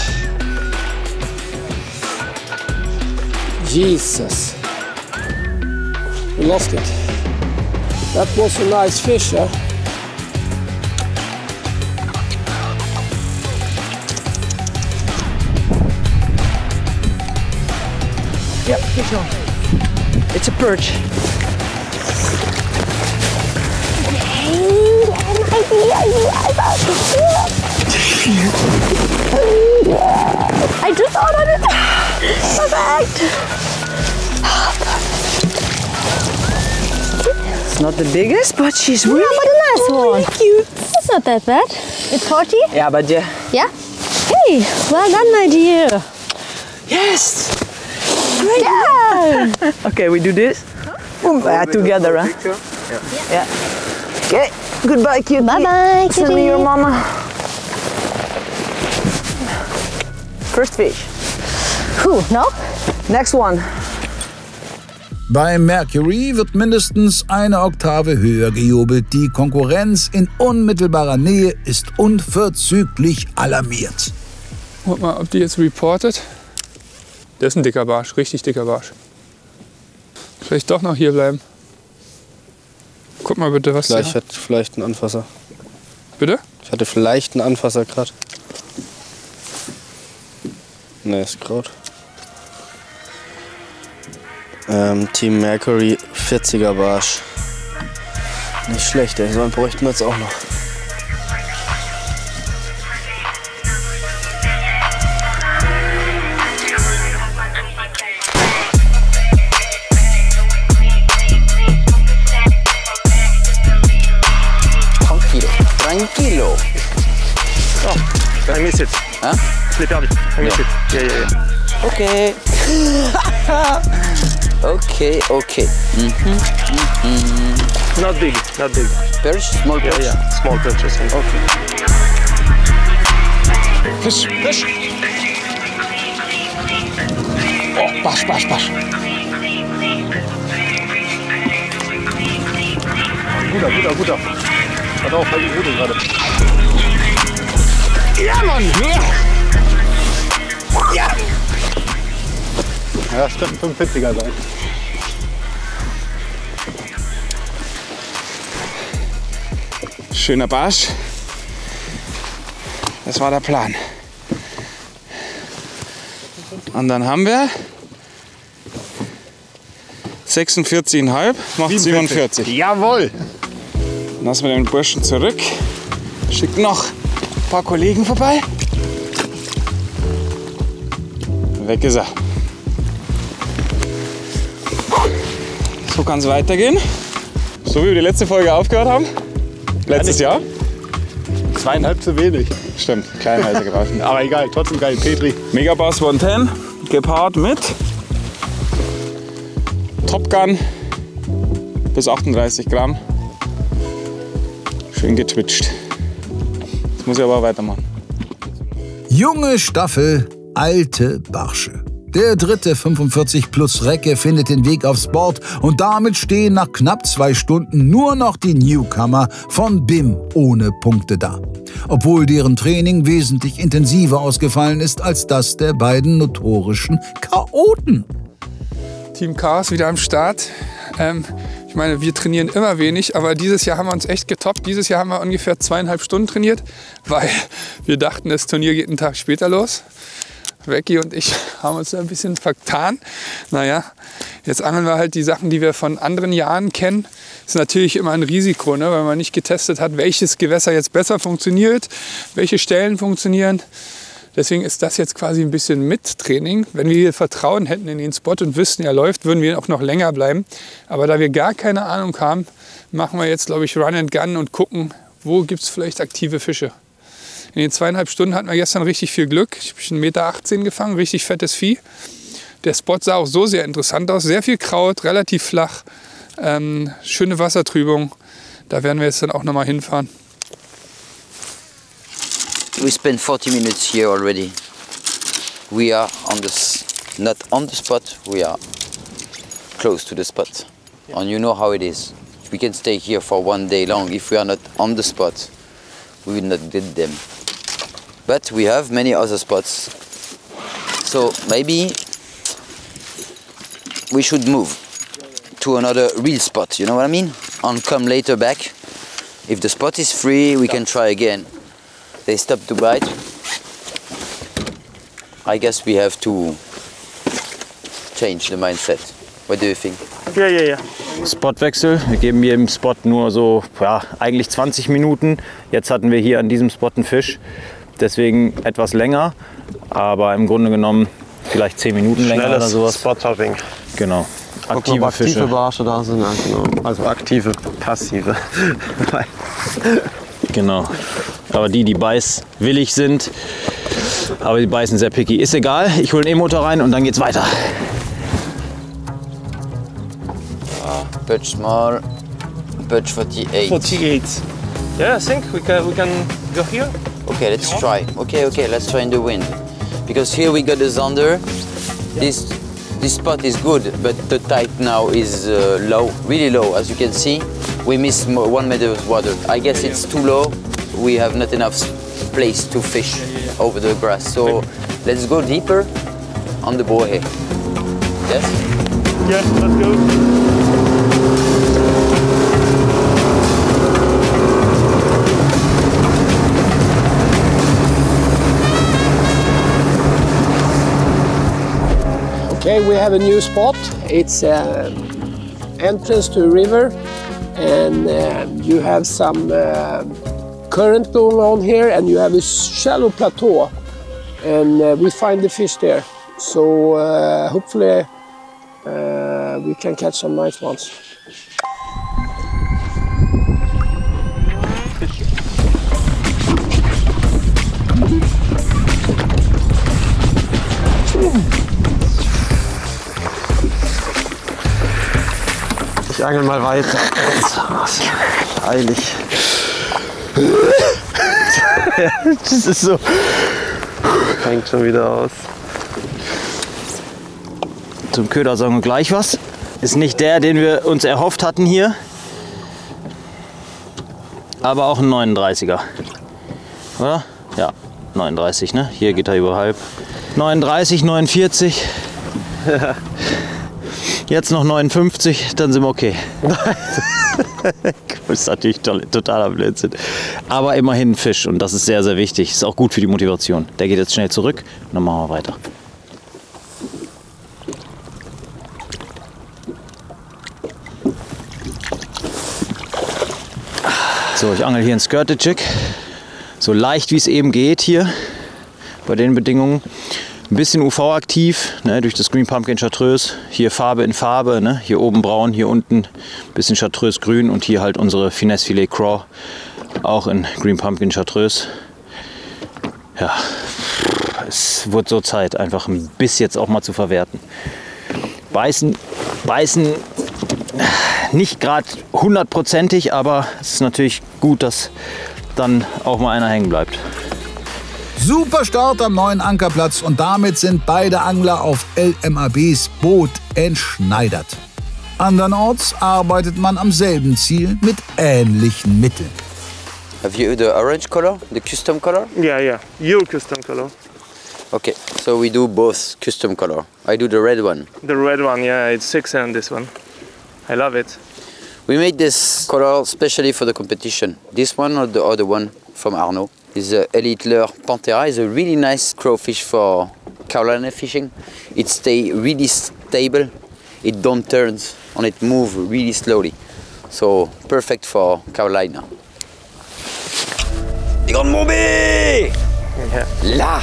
Jesus. We lost it. That was a nice fish, huh? Yep, fish on. It's a perch. I just ordered it. Perfect. It's not the biggest, but she's really, but a nice one. cute. It's not that bad. It's 40. Yeah, but yeah. Yeah. Hey, well done, my dear. Yes. Yeah. Okay, we do this. Boom, together, huh? Yeah. Okay. Goodbye, cutie. Bye bye, Send me kitty. your mama. First fish. Whew, no? Next one. Bei Mercury wird mindestens eine Oktave höher gejubelt. Die Konkurrenz in unmittelbarer Nähe ist unverzüglich alarmiert. Guck mal, ob die jetzt reportet. Der ist ein dicker Barsch, richtig dicker Barsch. Vielleicht doch noch hier bleiben. Guck mal bitte, was Ich hatte vielleicht einen Anfasser. Bitte? Ich hatte vielleicht einen Anfasser gerade. Ne, ist Kraut. Team Mercury, 40er Barsch. Nicht schlecht, ey. So einen bräuchten wir jetzt auch noch. Tranquilo. Oh, I miss it. Hein? Je l'ai perdu. I miss it. Yeah, yeah, yeah. Okay. Okay. Not big, not big. Perch, small perch? Yeah, small perches. Okay. Fisch, Fisch. Oh, Barsch. Guter. Hat auch halt die Rute gerade. Ja, Mann! Ja! Ja, das könnte ein 45er sein. Schöner Barsch. Das war der Plan. Und dann haben wir 46,5 macht 47. Jawohl! Lassen wir den Burschen zurück. Schickt noch ein paar Kollegen vorbei. Weg ist er. So kann es weitergehen. So wie wir die letzte Folge aufgehört haben. Letztes Jahr. 2,5 zu wenig. Stimmt, klein weitergebracht. Aber egal, trotzdem geil. Petri. Megabass 110 gepaart mit Top Gun bis 38 Gramm. Schön getwitcht. Jetzt muss ich aber weitermachen. Junge Staffel, alte Barsche. Der dritte 45 plus Recke findet den Weg aufs Board und damit stehen nach knapp 2 Stunden nur noch die Newcomer von BIM ohne Punkte da. Obwohl deren Training wesentlich intensiver ausgefallen ist als das der beiden notorischen Chaoten. Team Chaos wieder am Start. Ich meine, wir trainieren immer wenig, aber dieses Jahr haben wir uns echt getoppt. Dieses Jahr haben wir ungefähr 2,5 Stunden trainiert, weil wir dachten, das Turnier geht einen Tag später los. Becky und ich haben uns ein bisschen vertan. Naja, jetzt angeln wir halt die Sachen, die wir von anderen Jahren kennen. Ist natürlich immer ein Risiko, ne, weil man nicht getestet hat, welches Gewässer jetzt besser funktioniert, welche Stellen funktionieren. Deswegen ist das jetzt quasi ein bisschen mit Training. Wenn wir hier Vertrauen hätten in den Spot und wüssten, er läuft, würden wir auch noch länger bleiben. Aber da wir gar keine Ahnung haben, machen wir jetzt, glaube ich, Run and Gun und gucken, wo gibt es vielleicht aktive Fische. In den 2,5 Stunden hatten wir gestern richtig viel Glück. Ich habe 1,18 Meter gefangen, richtig fettes Vieh. Der Spot sah auch so sehr interessant aus. Sehr viel Kraut, relativ flach, schöne Wassertrübung. Da werden wir jetzt dann auch noch mal hinfahren. We spent 40 minutes here already. We are not on the spot, we are close to the spot. And you know how it is. We can stay here for 1 day long. If we are not on the spot, we will not get them. But we have many other spots. So maybe we should move to another real spot, you know what I mean? And come later back. If the spot is free, we can try again. They stopped to bite. I guess we have to change the mindset. What do you think? Yeah. Spotwechsel. Wir geben jedem Spot nur so, ja, eigentlich 20 Minuten. Jetzt hatten wir hier an diesem Spot einen Fisch. Deswegen etwas länger, aber im Grunde genommen vielleicht 10 Minuten länger oder sowas. Spot-Hopping. Genau. Aktive Fische. Barsche da sind, ja, genau. Also aktive, passive. Genau. Aber die beißwillig sind, aber die beißen sehr picky. Ist egal, ich hole den E-Motor rein und dann geht's weiter. Perch small, perch 48. 48. Yeah, I think we can go here. Okay, let's try. Okay, let's try in the wind. Because here we got the Zander. This spot is good, but the tide now is low, really low. As you can see, we missed 1 meter of water. I guess it's too low. We have not enough place to fish. over the grass. So let's go deeper on the buoy. Yes? Yes, let's go. Okay, we have a new spot. It's entrance to a river, and you have some current going on here, and you have a shallow plateau, and we find the fish there. So hopefully we can catch some nice ones. Ich angel mal weiter. Eilig. Das ist so. Fängt schon wieder aus. Zum Köder sagen wir gleich was. Ist nicht der, den wir uns erhofft hatten hier. Aber auch ein 39er. Oder? Ja, 39, ne? Hier geht er überhalb. 39, 49. Jetzt noch 59, dann sind wir okay. Das ist natürlich totaler Blödsinn. Aber immerhin ein Fisch und das ist sehr, sehr wichtig. Ist auch gut für die Motivation. Der geht jetzt schnell zurück und dann machen wir weiter. So, ich angel hier in Skirted-Jig. So leicht wie es eben geht hier bei den Bedingungen. Ein bisschen UV-aktiv, ne, durch das Green Pumpkin Chartreuse. Hier Farbe in Farbe, ne, hier oben braun, hier unten ein bisschen Chartreuse grün und hier halt unsere Finesse Filet Craw, auch in Green Pumpkin Chartreuse. Ja, es wird so Zeit, einfach ein Biss jetzt auch mal zu verwerten. Beißen nicht gerade 100%ig, aber es ist natürlich gut, dass dann auch mal einer hängen bleibt. Super Start am neuen Ankerplatz und damit sind beide Angler auf LMABs Boot entschneidert. Andernorts arbeitet man am selben Ziel mit ähnlichen Mitteln. Have you the orange color, the custom color? Yeah, your custom color. Okay, so we do both custom color. I do the red one. The red one, yeah, it's excellent, this one. I love it. We made this color specially for the competition. This one or the other one from Arnaud is Elite Lure Panthera. It's a really nice crowfish for Carolina fishing. It stays really stable, it don't turn and it moves really slowly. So perfect for Carolina. Die grande Moby! Yeah. Là!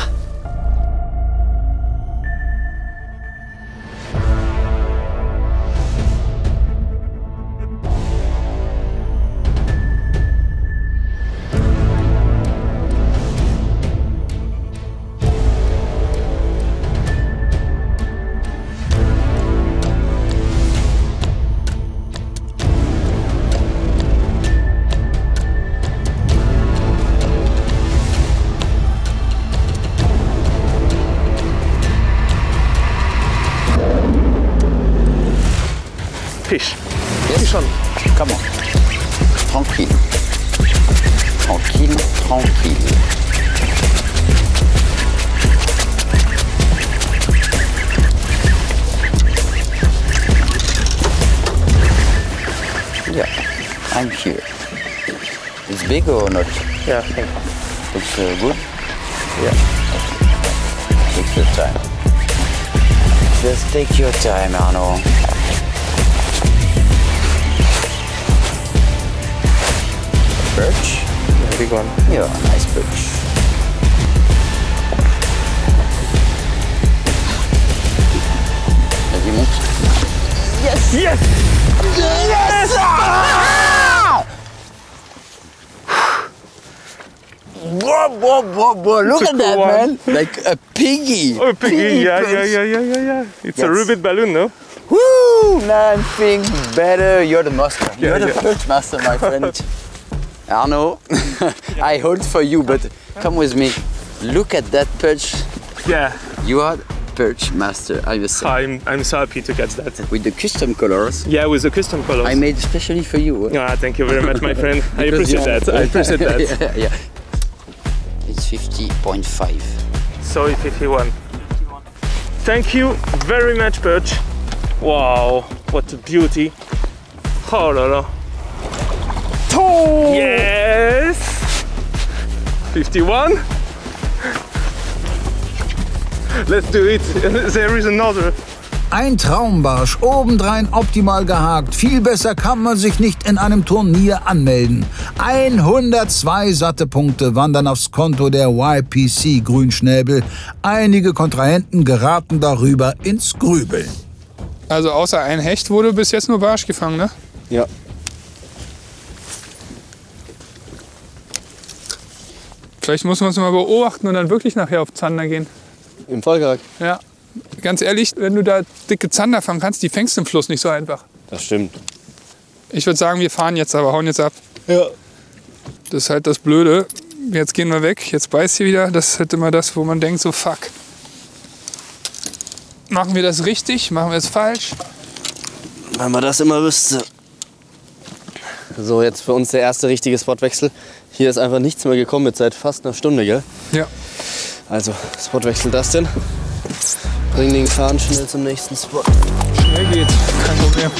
Fish. Yes. Fish on. Come on. Tranquille. Tranquille, tranquille. Yeah, I'm here. It's big or not? Yeah, thank you. It's good? Yeah. Take your time. Just take your time, Arnaud. Perch? Yeah, big one. Yeah, nice perch. Vas-y, monte. Yes! Yes! Yes! Ah! Whoa, look at that, man. Like a piggy. Oh, a piggy, yeah. It's a rivet balloon, no? Woo! Nothing better. You're the master. You're the perch master, my friend. Arnaud, I hold for you, but come with me. Look at that perch. Yeah. You are perch master, I will say. I'm so happy to catch that. With the custom colors. Yeah, with the custom colors. I made especially for you. Ah, thank you very much, my friend. I appreciate that. I appreciate that. Yeah. It's 50.5. Sorry, 51. Thank you very much, Birch. Wow, what a beauty. Oh la la. Oh! Yes! 51. Let's do it. There is another. Ein Traumbarsch, obendrein optimal gehakt. Viel besser kann man sich nicht in einem Turnier anmelden. 102 satte Punkte wandern aufs Konto der YPC Grünschnäbel. Einige Kontrahenten geraten darüber ins Grübeln. Also außer ein Hecht wurde bis jetzt nur Barsch gefangen, ne? Ja. Vielleicht muss man es mal beobachten und dann wirklich nachher auf Zander gehen. Im Vollgerät? Ja. Ganz ehrlich, wenn du da dicke Zander fangen kannst, die fängst du im Fluss nicht so einfach. Das stimmt. Ich würde sagen, wir fahren jetzt aber, hauen jetzt ab. Ja. Das ist halt das Blöde. Jetzt gehen wir weg, jetzt beißt hier wieder. Das ist halt immer das, wo man denkt, so fuck. Machen wir das richtig? Machen wir es falsch? Wenn man das immer wüsste. So, jetzt für uns der erste richtige Spotwechsel. Hier ist einfach nichts mehr gekommen mit seit fast einer Stunde, gell? Ja. Also, Spotwechsel das denn. Bring den Kahn schnell zum nächsten Spot. Schnell geht's, kein Problem.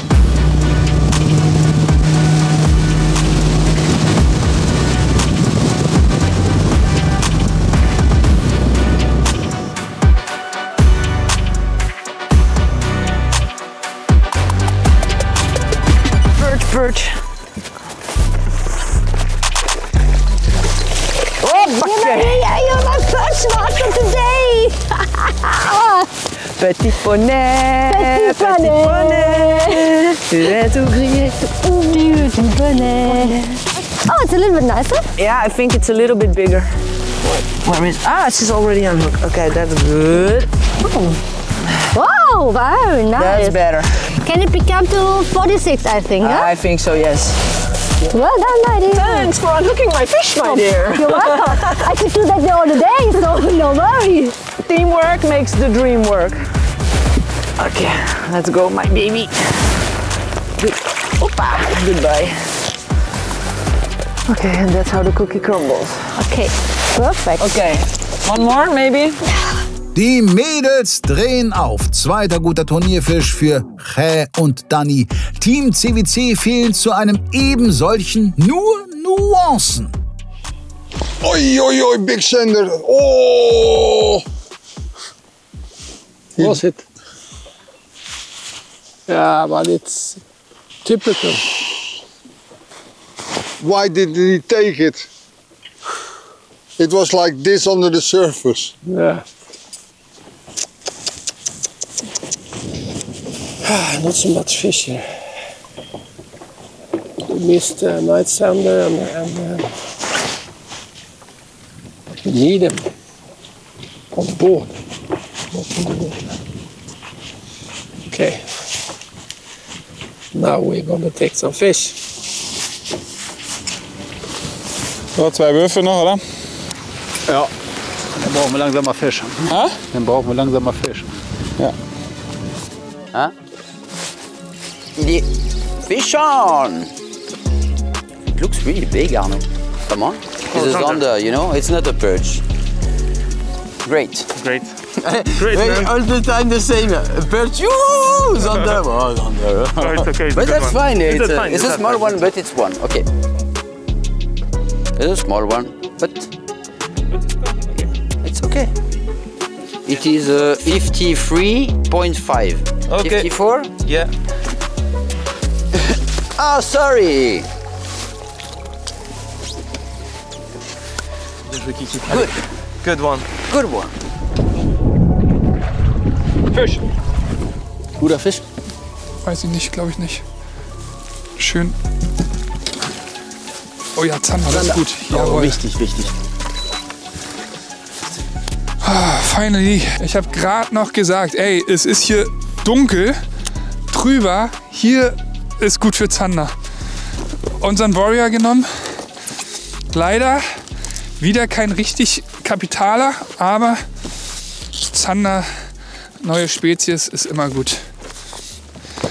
Birch. Oh, Maria, you're my first master today! Petit poney, Petit poney. Tu es tout grillé. Petit poney. Oh, it's a little bit nicer. Yeah, I think it's a little bit bigger. Where is? Ah, she's already unhooked. Okay, that's good. Wow, very nice. That's better. Can it become to 46, I think, huh? I think so, yes. Well done, my dear. Thanks for unhooking my fish, my dear. You're welcome. I could do that the other day, so no worry. Teamwork makes the dream work. Okay, let's go, my baby. Opa, goodbye. Okay, and that's how the cookie crumbles. Okay, perfect. Okay, one more, maybe? Die Mädels drehen auf. Zweiter guter Turnierfisch für Che und Dani. Team CWC fehlen zu einem eben solchen nur Nuancen. Oi, oi, oi, big sender. Oh! Was it? Yeah, but it's typical. Why did he take it? It was like this under the surface. Yeah. Not so much fish here. We missed night sander and we need them on board. Okay. Now we're gonna take some fish. So, 2 Würfe noch, oder? Ja. Dann brauchen wir langsam mal Fisch. Ha? Dann brauchen wir langsam mal Fisch. Ja. Huh? The fish on! It looks really big, Arno. Come on. This is under, you know? It's not a perch. Great. Great. Great, man. All the time the same. A perch, yoo, Zander. Oh, Zander. Oh, it's okay. It's But a good that's one. fine. It's It's fine. a small fine. one, but it's one. Okay. It's a small one, but it's okay. It is 53.5. Okay. 54? Yeah. Oh, sorry. Good. Good one. Good one. Fisch. Guter Fisch? Weiß ich nicht, glaube ich nicht. Schön. Oh ja, Zander, das ist gut. Jawohl. Oh, wichtig, wichtig. Finally. Ich habe gerade noch gesagt, ey, es ist hier dunkel, trüber. Hier ist gut für Zander. Unseren Warrior genommen. Leider wieder kein richtig Kapitaler, aber Zander, neue Spezies, ist immer gut.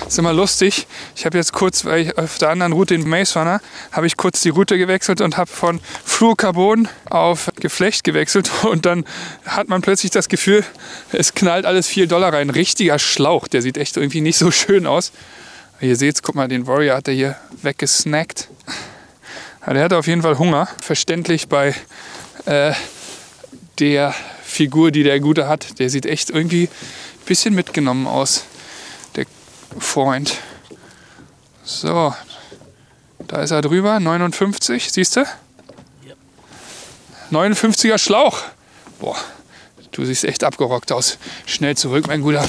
Ist immer lustig. Ich habe jetzt kurz, weil ich auf der anderen Route in Maze Runner, habe ich kurz die Route gewechselt und habe von Fluorocarbon auf Geflecht gewechselt. Und dann hat man plötzlich das Gefühl, es knallt alles $4 rein. Richtiger Schlauch, der sieht echt irgendwie nicht so schön aus. Ihr seht, guck mal, den Warrior hat er hier weggesnackt. Ja, der hatte auf jeden Fall Hunger. Verständlich bei der Figur, die der Gute hat. Der sieht echt irgendwie ein bisschen mitgenommen aus, der Freund. So, da ist er drüber, 59, siehst du? Ja. 59er Schlauch. Boah, du siehst echt abgerockt aus. Schnell zurück, mein Guter.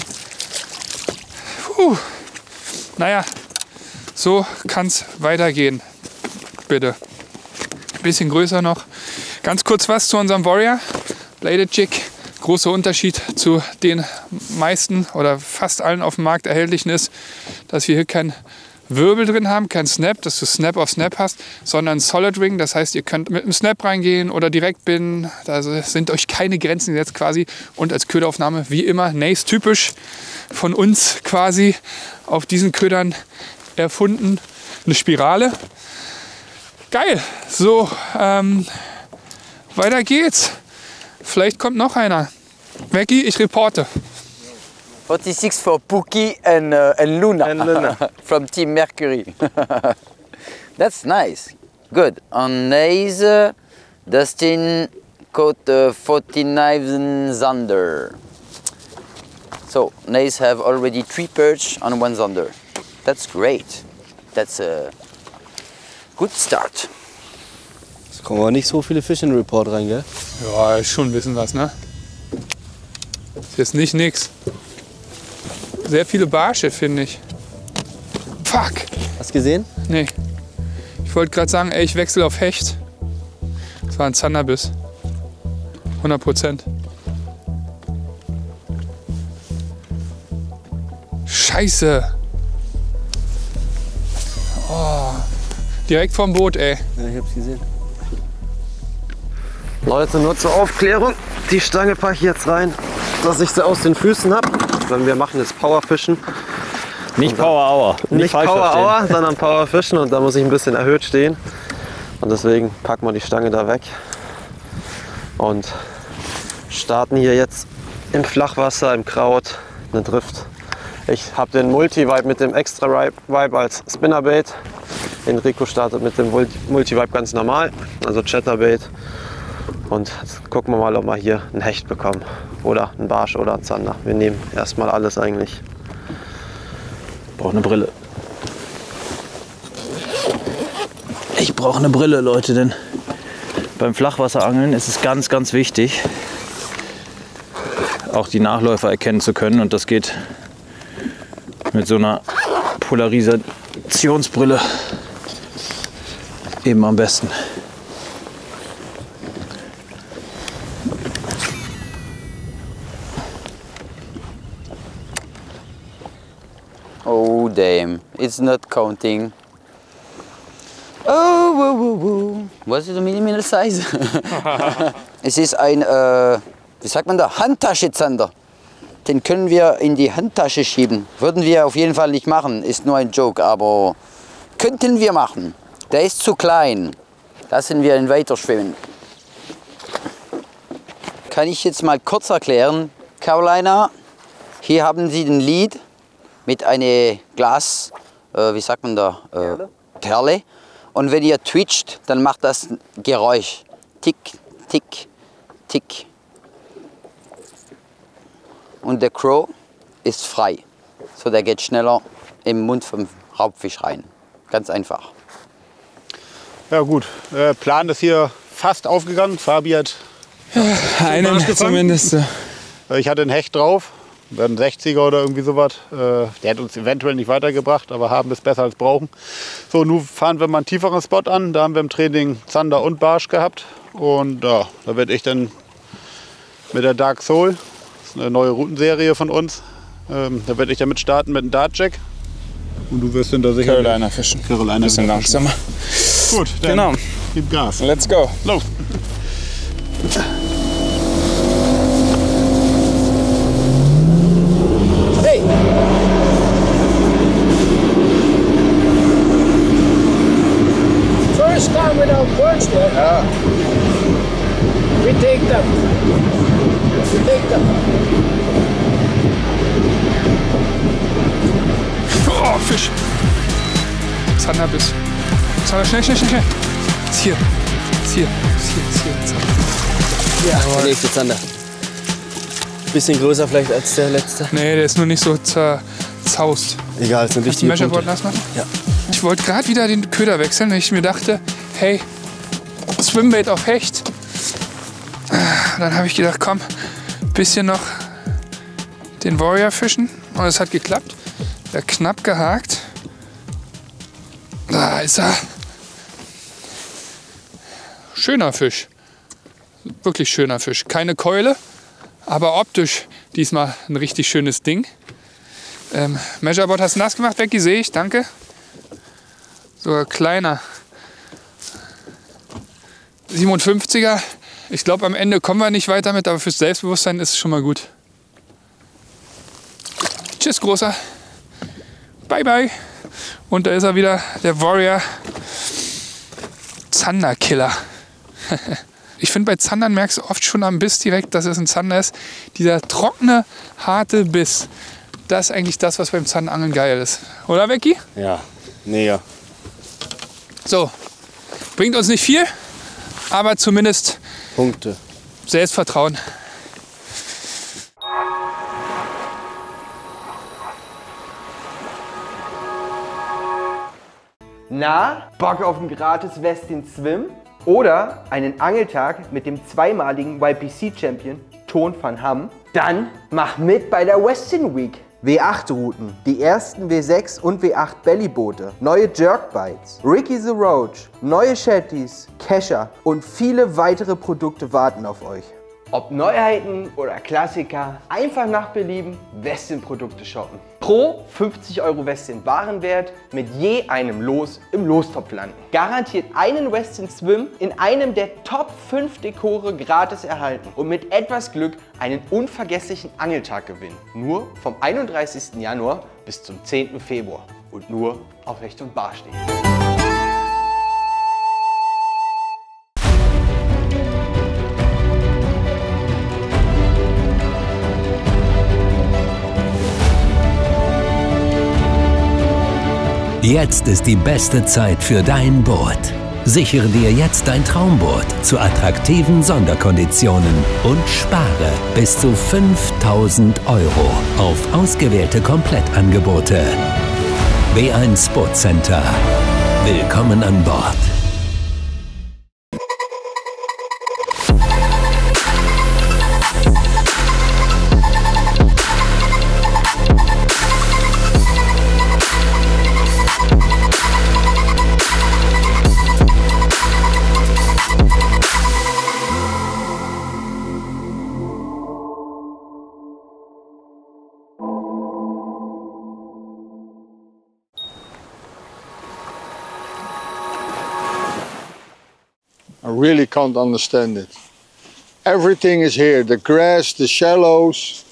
Puh. Naja, so kann es weitergehen. Bitte. Ein bisschen größer noch. Ganz kurz was zu unserem Warrior. Bladed Jig. Großer Unterschied zu den meisten oder fast allen auf dem Markt erhältlichen ist, dass wir hier kein Wirbel drin haben, kein Snap, dass du Snap auf Snap hast, sondern Solid Ring. Das heißt, ihr könnt mit einem Snap reingehen oder direkt binden. Da sind euch keine Grenzen gesetzt quasi. Und als Köderaufnahme, wie immer, Nace typisch von uns quasi auf diesen Ködern erfunden. Eine Spirale. Geil. So, weiter geht's. Vielleicht kommt noch einer. Becky, ich reporte. 46 for Pookie and Luna, from Team Mercury. That's nice. Good. On Naze, Dustin caught 49 zander. So, Naze have already 3 perch on 1 zander. That's great. That's a good start. Es kommen aber nicht so viele Fische in den Report rein, gell? Ja, ist schon ein bisschen was, ne? Ist jetzt nicht nix. Sehr viele Barsche, finde ich. Fuck! Hast du gesehen? Nee. Ich wollte gerade sagen, ey, ich wechsle auf Hecht. Das war ein Zanderbiss. 100%. Scheiße! Oh. Direkt vom Boot, ey. Ja, ich hab's gesehen. Leute, nur zur Aufklärung. Die Stange packe ich jetzt rein, dass ich sie aus den Füßen habe. Weil wir machen jetzt Powerfischen. Nicht Power Hour. Nicht Power Hour, sondern Powerfischen. Und da muss ich ein bisschen erhöht stehen. Und deswegen packen wir die Stange da weg. Und starten hier jetzt im Flachwasser, im Kraut, eine Drift. Ich habe den Multi-Vibe mit dem Extra-Vibe als Spinnerbait. Enrico startet mit dem Multi-Vibe ganz normal, also Chatterbait. Und jetzt gucken wir mal, ob wir hier einen Hecht bekommen. Oder einen Barsch oder einen Zander. Wir nehmen erstmal alles eigentlich. Brauche eine Brille. Ich brauche eine Brille, Leute, denn beim Flachwasserangeln ist es ganz, ganz wichtig, auch die Nachläufer erkennen zu können. Und das geht mit so einer Polarisationsbrille eben am besten. Oh damn, it's not counting. Oh, woo, woo, woo. Was ist der Minimal Size? Es ist ein, wie sagt man da, Handtaschenzander. Den können wir in die Handtasche schieben. Würden wir auf jeden Fall nicht machen, ist nur ein Joke, aber könnten wir machen. Der ist zu klein. Lassen wir ihn weiterschwimmen. Kann ich jetzt mal kurz erklären, Carolina, hier haben Sie den Lead mit einer Glas, wie sagt man da, Perle. Und wenn ihr twitcht, dann macht das ein Geräusch. Tick, tick, tick. Und der Crow ist frei. So, der geht schneller im Mund vom Raubfisch rein. Ganz einfach. Ja gut, Plan ist hier fast aufgegangen. Fabi hat einen zumindest. Ich hatte einen Hecht drauf, ein 60er oder irgendwie sowas. Der hat uns eventuell nicht weitergebracht, aber haben ist besser als brauchen. So, nun fahren wir mal einen tieferen Spot an. Da haben wir im Training Zander und Barsch gehabt. Und ja, da werde ich dann mit der Dark Soul, das ist eine neue Routenserie von uns, da werde ich damit starten mit einem Dart-Jack. Und du wirst dann da sicher Carolina fischen. Carolina bisschen langsamer. Gut, dann genau. Gib Gas. Let's go. Los. Hey! Zanderbiss. Zander, schnell, schnell, schnell, schnell. Ist hier. Ist hier. Ist hier. Ist hier. Zander. Ja, der nächste Zander. Bisschen größer vielleicht als der letzte. Nee, der ist nur nicht so zerzaust. Egal, es sind wichtige Punkte. Measureboard nass machen? Ja. Ich wollte gerade wieder den Köder wechseln, weil ich mir dachte, hey, Swimbait auf Hecht. Dann habe ich gedacht, komm, bisschen noch den Warrior fischen. Und es hat geklappt. Der knapp gehakt. Da ist er. Schöner Fisch. Wirklich schöner Fisch. Keine Keule, aber optisch diesmal ein richtig schönes Ding. Measureboard hast du nass gemacht, Becky, sehe ich, danke. Sogar kleiner. 57er. Ich glaube, am Ende kommen wir nicht weiter mit, aber fürs Selbstbewusstsein ist es schon mal gut. Tschüss, Großer. Bye, bye. Und da ist er wieder, der Warrior Zanderkiller. Ich finde, bei Zandern merkst du oft schon am Biss direkt, dass es ein Zander ist. Dieser trockene, harte Biss. Das ist eigentlich das, was beim Zanderangeln geil ist. Oder, Becky? Ja, mega. So, bringt uns nicht viel, aber zumindest Punkte. Selbstvertrauen. Na, Bock auf ein gratis Westin Swim? Oder einen Angeltag mit dem zweimaligen YPC-Champion Ton van Ham? Dann mach mit bei der Westin Week. W8-Routen, die ersten W6 und W8 Bellyboote, neue Jerkbites, Ricky the Roach, neue Shetties, Kescher und viele weitere Produkte warten auf euch. Ob Neuheiten oder Klassiker, einfach nach Belieben Westin-Produkte shoppen. Pro 50 € Westin Warenwert mit je einem Los im Lostopf landen. Garantiert einen Westin Swim in einem der Top 5 Dekore gratis erhalten und mit etwas Glück einen unvergesslichen Angeltag gewinnen. Nur vom 31. Januar bis zum 10. Februar und nur auf Hecht und Bar stehen. Jetzt ist die beste Zeit für dein Boot. Sichere dir jetzt dein Traumboot zu attraktiven Sonderkonditionen und spare bis zu 5.000 € auf ausgewählte Komplettangebote. W1 Boat Center. Willkommen an Bord. I really can't understand it. Everything is here, the grass, the shallows.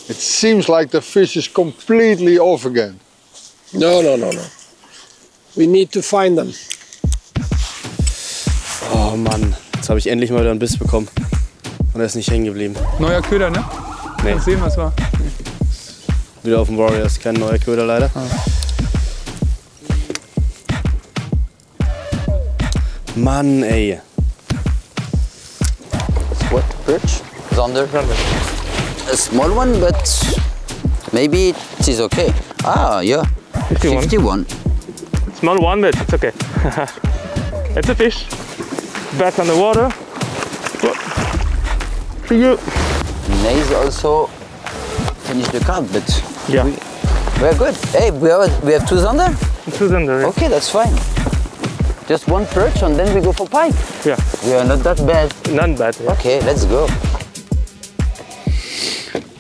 It seems like the fish is completely off again. No, no, no, no. We need to find them. Oh Mann, jetzt habe ich endlich mal wieder einen Biss bekommen. Und er ist nicht hängen geblieben. Neuer Köder, ne? Nee. Mal sehen, was war. Wieder auf dem Warrior, ist kein neuer Köder leider. Ah. Mann, ey. What? Perch? Zander? A small one, but maybe it is okay. Ah, yeah. 51. Small one, but it's okay. It's a fish. Back on the water. See you. Nays also finished the card, but yeah, we're good. Hey, we have two Zander? Two Zander, yeah. Okay, that's fine. Just one perch and then we go for pike. Yeah. We are not that bad. Not bad. Yeah. Okay, let's go.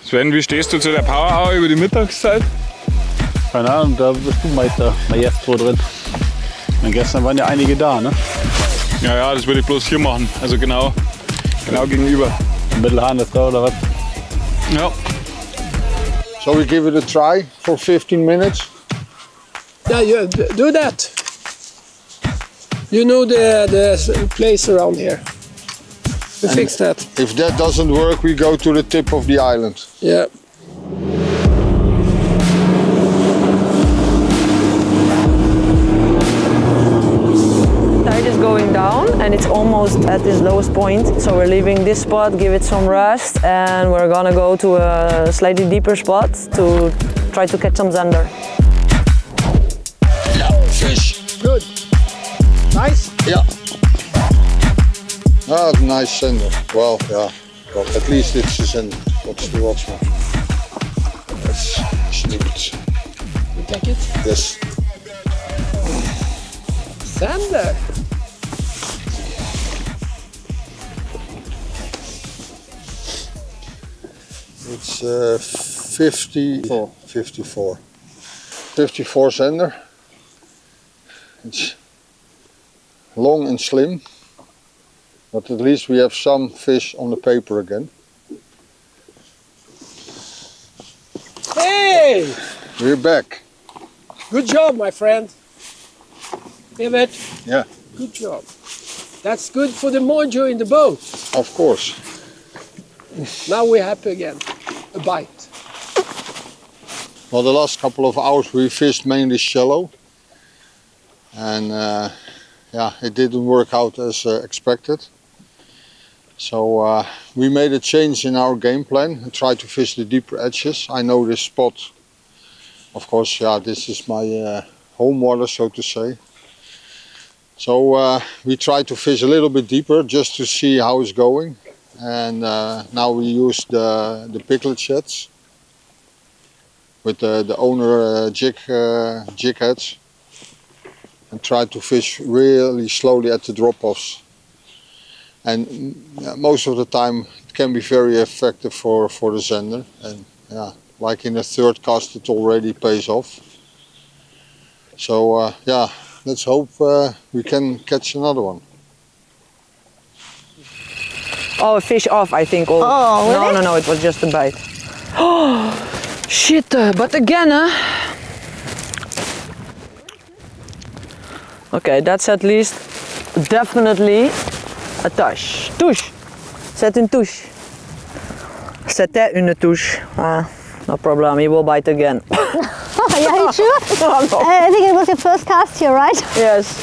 Sven, wie stehst du zu der Power Hour über die Mittagszeit? Keine Ahnung, da bist du Meister. Bei Jeffro drin. Und gestern waren ja einige da, ne? Ja, ja, das würde ich bloß hier machen. Also genau gegenüber. Mittelhahn ist da oder was? Ja. Shall we give it a try for 15 minutes? Yeah, yeah, do that. You know the place around here. We fix that. If that doesn't work, we go to the tip of the island. Yeah. down and it's almost at its lowest point. So we're leaving this spot, give it some rest, and we're gonna go to a slightly deeper spot to try to catch some zander. Yeah, fish. Good. Nice? Yeah. Ah, nice zander. Well, yeah. Well, at least it's a zander. What's the watchman? Yes, snoot. You take it? Yes. Zander. It's 54. 54 zander. It's long and slim, but at least we have some fish on the paper again. Hey! We're back. Good job, my friend. David. Yeah. Good job. That's good for the mojo in the boat. Of course. Now we're happy again. A bite. Well, the last couple of hours we fished mainly shallow, and yeah, it didn't work out as expected. So we made a change in our game plan and tried to fish the deeper edges. I know this spot, of course, yeah, this is my home water, so to say. So we tried to fish a little bit deeper just to see how it's going. And now we use the piglet sheds with the owner jig heads, and try to fish really slowly at the drop-offs. And most of the time it can be very effective for the zander. And yeah, like in the third cast it already pays off. So yeah, let's hope we can catch another one. Oh, a fish off, I think. Oh, really? No, it was just a bite. Oh, shit, but again, huh? Okay, that's at least definitely a touche. Touche. C'est une touche. C'était une touche. No problem, he will bite again. Are you sure? I think it was your first cast here, right? Yes.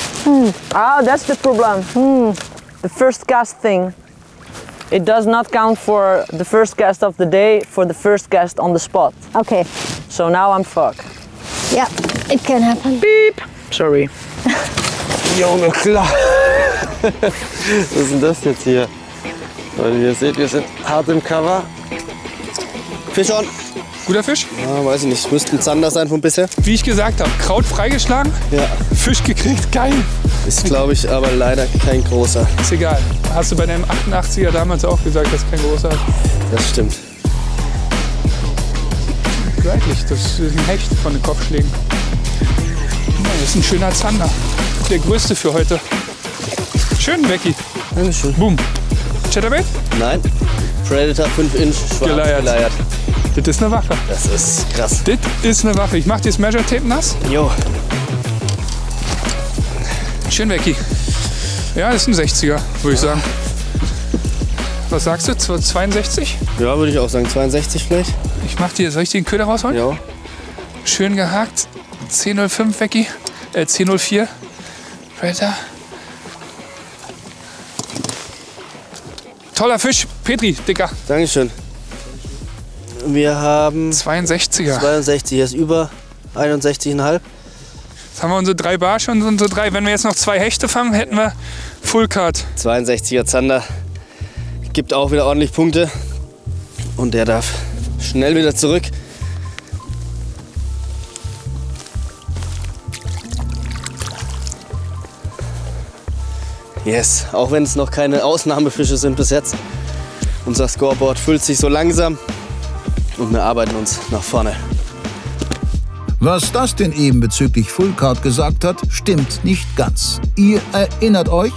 Ah, that's the problem. The first cast thing. It does not count for the first cast of the day, for the first cast on the spot. Okay. So now I'm fucked. Yeah, it can happen. Beep. Sorry. Junge, klar. Was ist denn das jetzt hier? Leute, wie ihr seht, wir sind hart im Cover. Fisch on. Guter Fisch? Ja, weiß ich nicht. Müsste ein Zander sein von bisher. Wie ich gesagt habe, Kraut freigeschlagen, ja. Fisch gekriegt, geil. Ist, glaube ich, aber leider kein großer. Ist egal. Hast du bei dem 88er damals auch gesagt, dass kein großer ist? Das stimmt. Göttlich, das ist ein Hecht von den Kopfschlägen. Ja, das ist ein schöner Zander. Der größte für heute. Schön, Becky. Dankeschön. Boom. Chatterbait? Nein. Predator 5 Inch schwarz geleiert. Das ist eine Waffe. Das ist krass. Das ist eine Waffe. Ich mach dir das Measure Tape nass. Jo. Schön, Becky. Ja, das ist ein 60er, würde ich sagen. Was sagst du? 62? Ja, würde ich auch sagen. 62 vielleicht. Soll ich den Köder rausholen? Ja. Schön gehakt. 10,05 Becky. 10,04. Predator. Toller Fisch. Petri, Dicker. Dankeschön. Wir haben 62er. 62, er ist über 61,5. Jetzt haben wir unsere 3 Barsche und unsere 3. Wenn wir jetzt noch 2 Hechte fangen, hätten wir Full Card. 62er Zander. Gibt auch wieder ordentlich Punkte. Und der darf schnell wieder zurück. Yes, auch wenn es noch keine Ausnahmefische sind bis jetzt. Unser Scoreboard füllt sich so langsam und wir arbeiten uns nach vorne. Was Dustin eben bezüglich Full Card gesagt hat, stimmt nicht ganz. Ihr erinnert euch?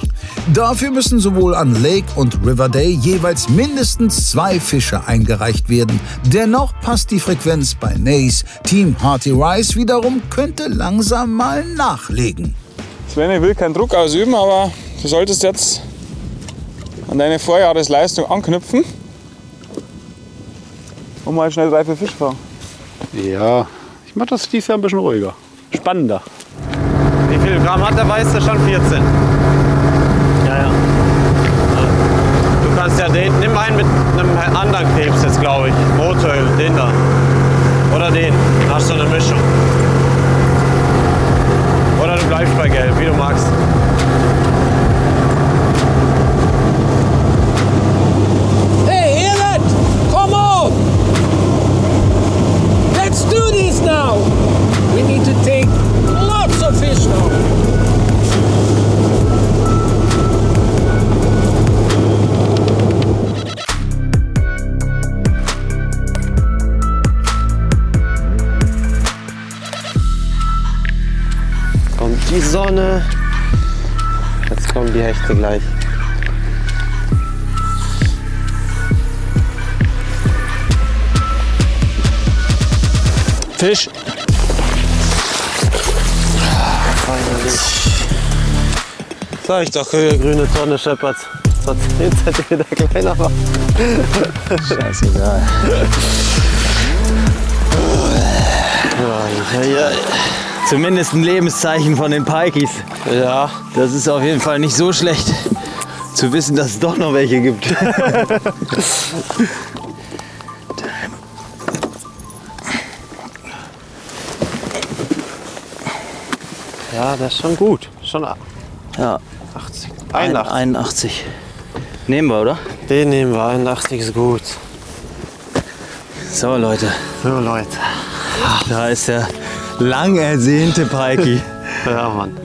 Dafür müssen sowohl an Lake und River Day jeweils mindestens 2 Fische eingereicht werden. Dennoch passt die Frequenz bei Nays. Team Hearty Rice wiederum könnte langsam mal nachlegen. Sven, ich will keinen Druck ausüben, aber du solltest jetzt an deine Vorjahresleistung anknüpfen und mal schnell 3, 4 Fische fangen. Ja, ich mache das dieses Jahr ein bisschen ruhiger. Spannender. Wie viel Gramm hat der Weiße? Schon 14. Ja, ja. kannst ja den, nimm einen mit einem anderen Krebs jetzt, glaube ich. Motöl, den da. Oder den. Dann hast du eine Mischung. Oder du bleibst bei Gelb, wie du magst. Hey, hear that? Come on! Let's do this now! We need to take lots of fish now. Kommt die Sonne. Jetzt kommen die Hechte gleich. Fisch. Sag ich doch, grüne Tonne scheppert. So 10 cm kleiner war. Scheißegal. Zumindest ein Lebenszeichen von den Pikeys. Ja. Das ist auf jeden Fall nicht so schlecht, zu wissen, dass es doch noch welche gibt. Ja, das ist schon gut. Schon ja. 80. 81. Nehmen wir, oder? Den nehmen wir. 81 ist gut. So, Leute. So, Leute. Da ist der lang ersehnte Pikey. Ja, Mann.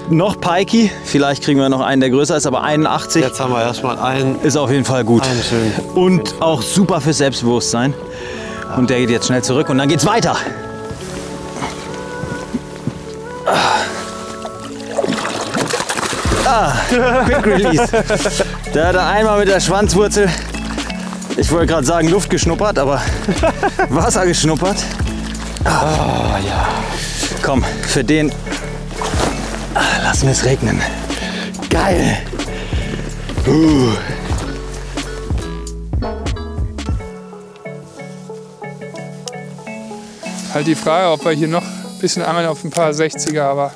Noch Pikey. Vielleicht kriegen wir noch einen, der größer ist, aber 81. Jetzt haben wir erstmal einen. Ist auf jeden Fall gut. Einen schön. Und auch super fürs Selbstbewusstsein. Und der geht jetzt schnell zurück und dann geht's weiter. Quick Release. Da hat er einmal mit der Schwanzwurzel, ich wollte gerade sagen Luft geschnuppert, aber Wasser geschnuppert. Ja. Komm, für den lassen wir es regnen. Geil. Halt die Frage, ob wir hier noch ein bisschen angeln auf ein paar 60er, aber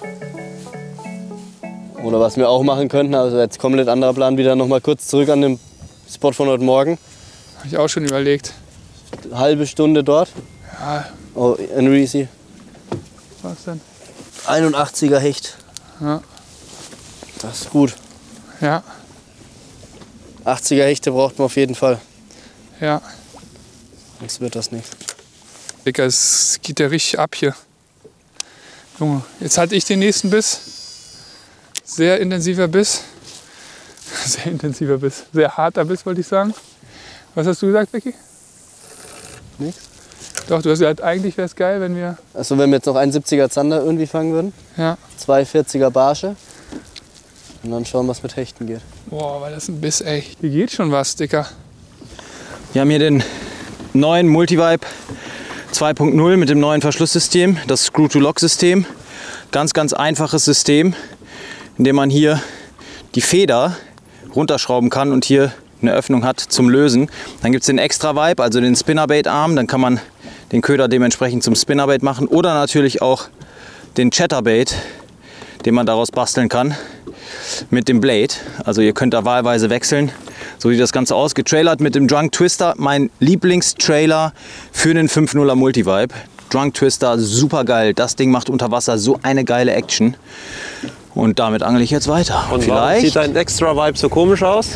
oder was wir auch machen könnten, also jetzt komplett anderer Plan, wieder noch mal kurz zurück an den Spot von heute Morgen. Habe ich auch schon überlegt. Eine halbe Stunde dort. Ja. Oh, Enrisi. Was denn? 81er Hecht. Ja. Das ist gut. Ja. 80er Hechte braucht man auf jeden Fall. Ja. Sonst wird das nichts. Digga, es geht ja richtig ab hier. Junge, jetzt halte ich den nächsten Biss. Sehr intensiver Biss. Sehr intensiver Biss. Sehr harter Biss, wollte ich sagen. Was hast du gesagt, Becky? Nichts. Doch, du hast gesagt, eigentlich wäre es geil, wenn wir... Also wenn wir jetzt noch einen 70er Zander irgendwie fangen würden. Ja. 2 40er Barsche. Und dann schauen, was mit Hechten geht. Boah, war das ein Biss, ey. Hier geht schon was, Dicker. Wir haben hier den neuen Multivibe 2.0 mit dem neuen Verschlusssystem, das Screw-to-Lock-System. Ganz, ganz einfaches System, in dem man hier die Feder runterschrauben kann und hier eine Öffnung hat zum Lösen. Dann gibt es den Extra Vibe, also den Spinnerbait-Arm. Dann kann man den Köder dementsprechend zum Spinnerbait machen. Oder natürlich auch den Chatterbait, den man daraus basteln kann mit dem Blade. Also ihr könnt da wahlweise wechseln. So sieht das Ganze aus. Getrailert mit dem Drunk Twister, mein Lieblingstrailer für den 5.0er Multivibe. Drunk Twister, super geil. Das Ding macht unter Wasser so eine geile Action. Und damit angel ich jetzt weiter. Und vielleicht sieht dein Extra Vibe so komisch aus?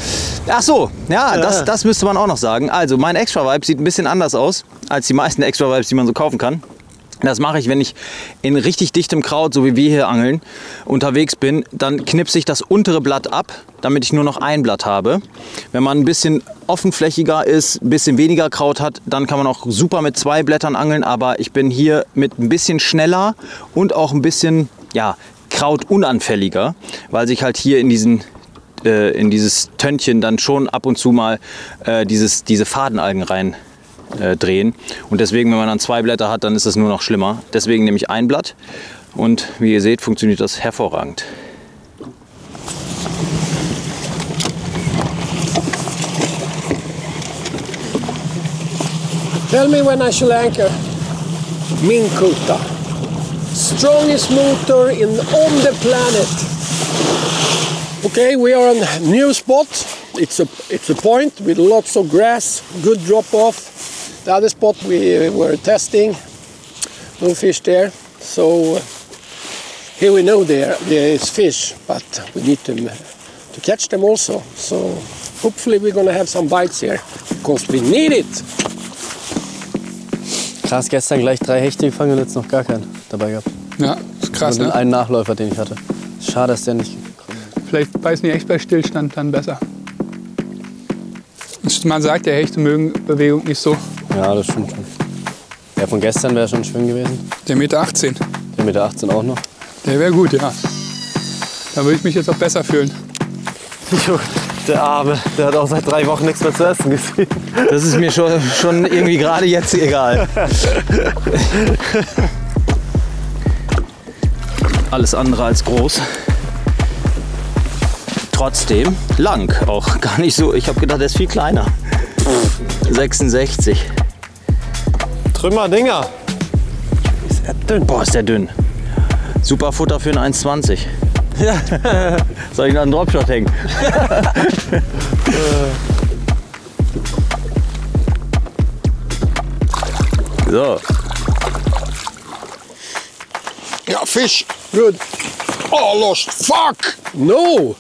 Ach so, ja, das müsste man auch noch sagen. Also mein Extra Vibe sieht ein bisschen anders aus als die meisten Extra Vibes, die man so kaufen kann. Das mache ich, wenn ich in richtig dichtem Kraut, so wie wir hier angeln, unterwegs bin. Dann knipse ich das untere Blatt ab, damit ich nur noch ein Blatt habe. Wenn man ein bisschen offenflächiger ist, ein bisschen weniger Kraut hat, dann kann man auch super mit 2 Blättern angeln. Aber ich bin hier mit ein bisschen schneller und auch ein bisschen, ja, krautunanfälliger, weil sich halt hier in dieses Tönnchen dann schon ab und zu mal diese Fadenalgen rein drehen. Und deswegen, wenn man dann 2 Blätter hat, dann ist das nur noch schlimmer. Deswegen nehme ich ein Blatt und wie ihr seht, funktioniert das hervorragend. Tell me when I shall anchor. Minn Kota. Strongest motor on the planet. Okay, we are on a new spot. it's a point with lots of grass, good drop off. The other spot we were testing, no fish there. So here we know there is fish, but we need to catch them also. So hopefully we're gonna have some bites here, because we need it. Krass, gestern gleich 3 Hechte gefangen und jetzt noch gar keinen dabei gehabt. Ja, ist krass, und ne? einen Nachläufer, den ich hatte. Schade, dass der nicht gekommen ist. Vielleicht beißen die echt bei Stillstand dann besser. Man sagt, der Hechte mögen Bewegung nicht so. Ja, das stimmt schon. Der von gestern wäre schon schön gewesen. Der 1,18 Meter. Der 1,18 Meter auch noch. Der wäre gut, ja. Da würde ich mich jetzt auch besser fühlen. Der Arme, der hat auch seit 3 Wochen nichts mehr zu essen gesehen. Das ist mir schon irgendwie gerade jetzt egal. Alles andere als groß. Trotzdem lang, auch gar nicht so. Ich habe gedacht, der ist viel kleiner. 66. Trümmerdinger. Ist er dünn? Boah, ist der dünn. Super Futter für einen 1,20. Ja. Soll ich noch einen Dropshot hängen? So. Ja, fish. Good. Oh, lost. Fuck. No.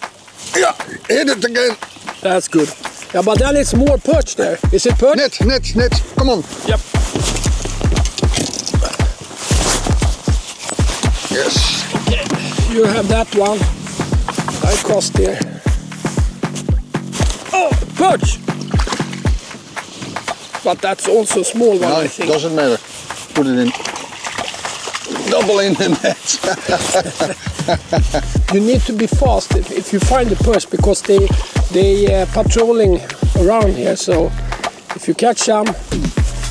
Yeah, hit it again. That's good. Yeah, but then it's more perch there. Is it perch? Net. Come on. Yep. Yes. Okay. You have that one. I cast there. Oh, perch. But that's also a small one, No, I think. doesn't matter. Put it in. Double in the net. You need to be fast if you find the perch, because they patrolling around here. So if you catch them,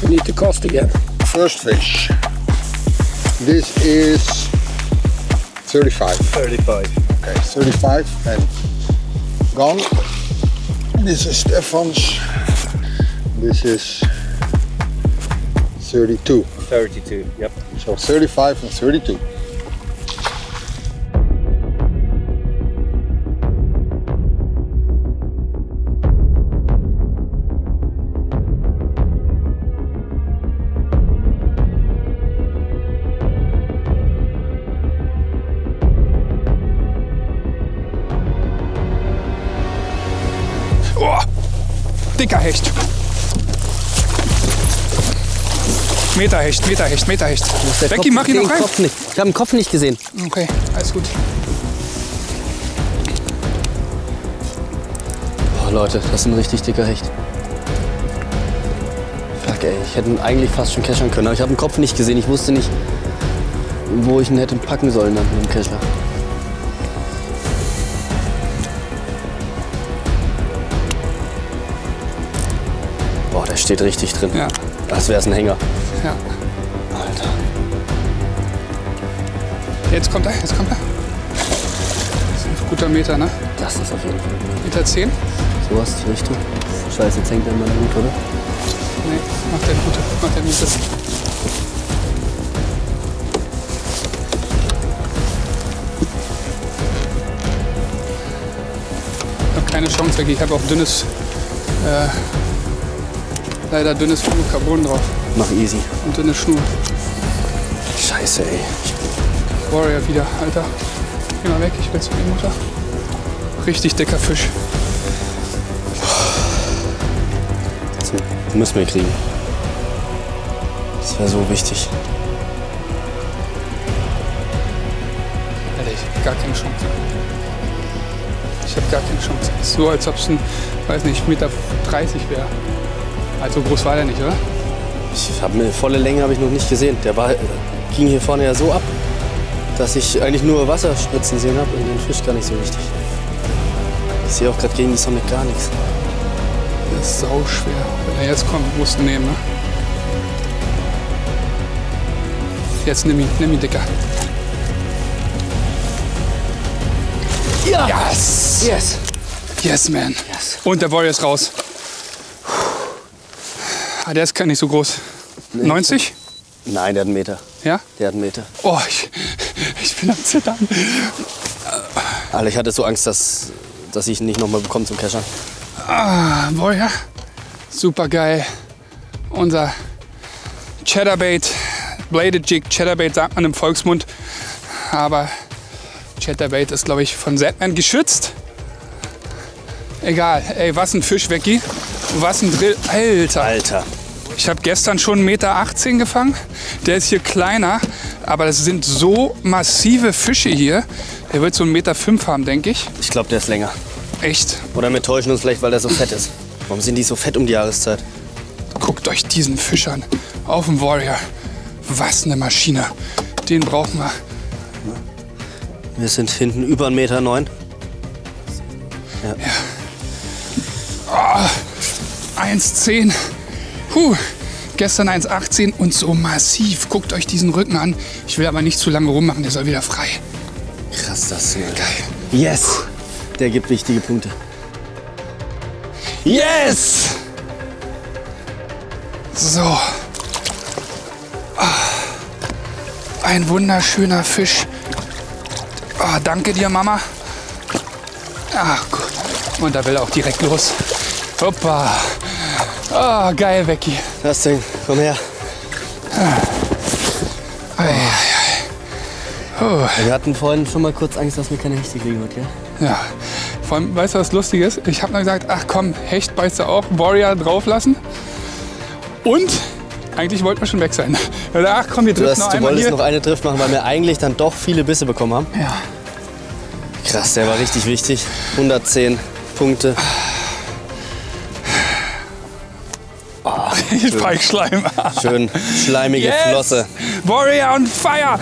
you need to cast again. First fish. This is 35. 35. Okay, 35 and gone. This is Stefan's. This is 32. 32, yep. So 35 and 32. Oh, dicker Hecht. Meterhecht. Becky, mach ihn noch rein. Ich habe den Kopf nicht gesehen. Okay, alles gut. Oh Leute, das ist ein richtig dicker Hecht. Fuck ey, ich hätte ihn eigentlich fast schon keschern können, aber ich habe den Kopf nicht gesehen. Ich wusste nicht, wo ich ihn hätte packen sollen dann mit dem Kescher. Boah, der steht richtig drin. Ja. Das wäre ein Hänger. Ja. Alter. Jetzt kommt er. Das ist ein guter Meter, ne? Das ist auf jeden Fall gut. Meter 10? Sowas die Richtung. Scheiße, jetzt hängt er in meiner Hut, oder? Nee, macht der gute. Ich habe keine Chance, Becky. Ich habe auch leider dünnes Fluorocarbon drauf. Mach easy. Und dünne Schnur. Scheiße, ey. Warrior wieder, Alter. Geh mal weg, ich will zu die Mutter. Richtig dicker Fisch. Das müssen wir kriegen. Das wäre so wichtig. Alter, ich hab gar keine Chance. Ich habe gar keine Chance. Es ist so, als ob es ein, weiß nicht, 1,30 Meter wäre. Also groß war der nicht, oder? Ich habe eine volle Länge habe ich noch nicht gesehen. Der ging hier vorne ja so ab, dass ich eigentlich nur Wasser spritzen sehen habe und den Fisch gar nicht so richtig. Ich sehe auch gerade gegen die Sonne gar nichts. Das ist sau schwer. Wenn er jetzt kommt, musst du nehmen, ne? Jetzt nimm ihn, Dicker. Ja! Yes! Yes! Yes, man. Yes. Und der Warrior ist raus. Ah, der ist gar nicht so groß. Nee. 90? Nein, der hat einen Meter. Ja? Der hat einen Meter. Oh, ich bin am Zittern. Alter, ich hatte so Angst, dass ich ihn nicht noch mal bekomme zum Keschern. Warrior. Super geil. Unser Chatterbait, Bladed Jig. Chatterbait sagt man im Volksmund. Aber Chatterbait ist, glaube ich, von Zetman geschützt. Egal. Ey, was ein Fisch, Becky. Was ein Drill. Alter. Ich habe gestern schon 1,18 Meter gefangen. Der ist hier kleiner. Aber das sind so massive Fische hier. Der wird so 1,5 Meter haben, denke ich. Ich glaube, der ist länger. Echt? Oder wir täuschen uns vielleicht, weil der so fett ist. Warum sind die so fett um die Jahreszeit? Guckt euch diesen Fisch an. Auf dem Warrior. Was eine Maschine. Den brauchen wir. Wir sind hinten über 1,9 Meter. Ja. Oh, 1,10. Gestern 1,18 und so massiv. Guckt euch diesen Rücken an. Ich will aber nicht zu lange rummachen, der soll wieder frei. Krass, das ist geil. Yes! Der gibt wichtige Punkte. Yes! So. Ein wunderschöner Fisch. Oh, danke dir, Mama. Ach, gut. Und da will er auch direkt los. Hoppa. Oh, geil, Becky. Das Ding, komm her. Oh. Wir hatten vorhin schon mal kurz Angst, dass wir keine Hechte kriegen heute, gell? Ja. Vor allem, weißt du, was lustig ist? Ich habe dann gesagt, ach komm, Hecht beißt du auch, Warrior drauflassen. Und eigentlich wollten wir schon weg sein. Ach komm, wir driften noch einmal. Du wolltest hier noch eine Drift machen, weil wir eigentlich dann doch viele Bisse bekommen haben. Ja. Krass, der war richtig wichtig. 110 Punkte. Oh, Spike-Schleim. Schön schleimige Flosse. Warrior on fire!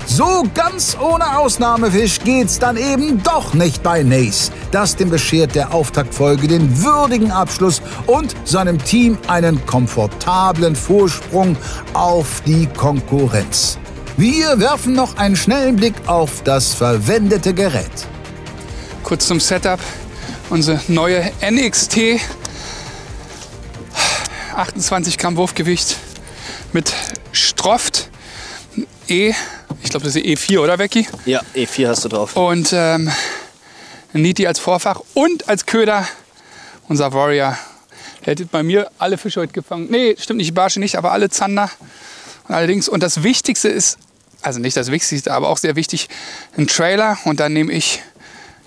So ganz ohne Ausnahmefisch geht's dann eben doch nicht bei Nace. Das dem beschert der Auftaktfolge den würdigen Abschluss und seinem Team einen komfortablen Vorsprung auf die Konkurrenz. Wir werfen noch einen schnellen Blick auf das verwendete Gerät. Kurz zum Setup. Unsere neue NXT. 28 Gramm Wurfgewicht mit Stroft E. Ich glaube, das ist E4, oder, Becky? Ja, E4 hast du drauf. Und Niti als Vorfach und als Köder unser Warrior. Der hätte bei mir alle Fische heute gefangen. Nee, stimmt nicht, die Barsche nicht, aber alle Zander und allerdings. Und das Wichtigste ist, also nicht das Wichtigste, aber auch sehr wichtig, ein Trailer. Und dann nehme ich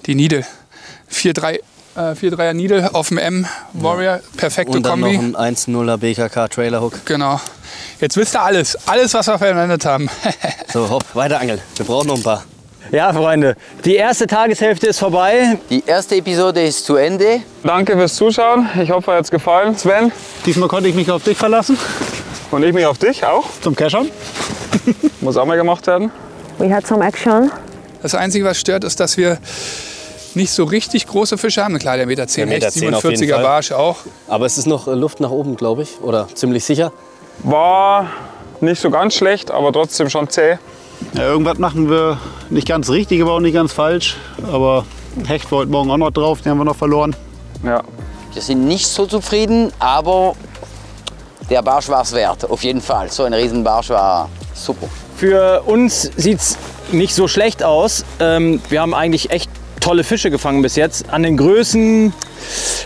die Needle. 4,3er Needle auf dem M Warrior, perfekte Kombi. Und dann noch ein 1,0er BKK Trailer Hook. Genau. Jetzt wisst ihr alles, was wir verwendet haben. So, hopp, weiter angeln. Wir brauchen noch ein paar. Ja, Freunde, die erste Tageshälfte ist vorbei. Die erste Episode ist zu Ende. Danke fürs Zuschauen. Ich hoffe, euch hat's gefallen. Sven? Diesmal konnte ich mich auf dich verlassen. Und ich mich auf dich auch. Zum Cashern. Muss auch mal gemacht werden. We had some action. Das Einzige, was stört, ist, dass wir nicht so richtig große Fische haben. Klar, der 1,10 Meter, 47er Barsch auch. Aber es ist noch Luft nach oben, glaube ich. Oder ziemlich sicher. War nicht so ganz schlecht, aber trotzdem schon zäh. Ja, irgendwas machen wir nicht ganz richtig, aber auch nicht ganz falsch. Aber Hecht war heute Morgen auch noch drauf, den haben wir noch verloren. Ja. Wir sind nicht so zufrieden, aber der Barsch war es wert, auf jeden Fall. So ein Riesenbarsch war super. Für uns sieht es nicht so schlecht aus. Wir haben eigentlich echt tolle Fische gefangen bis jetzt. An den Größen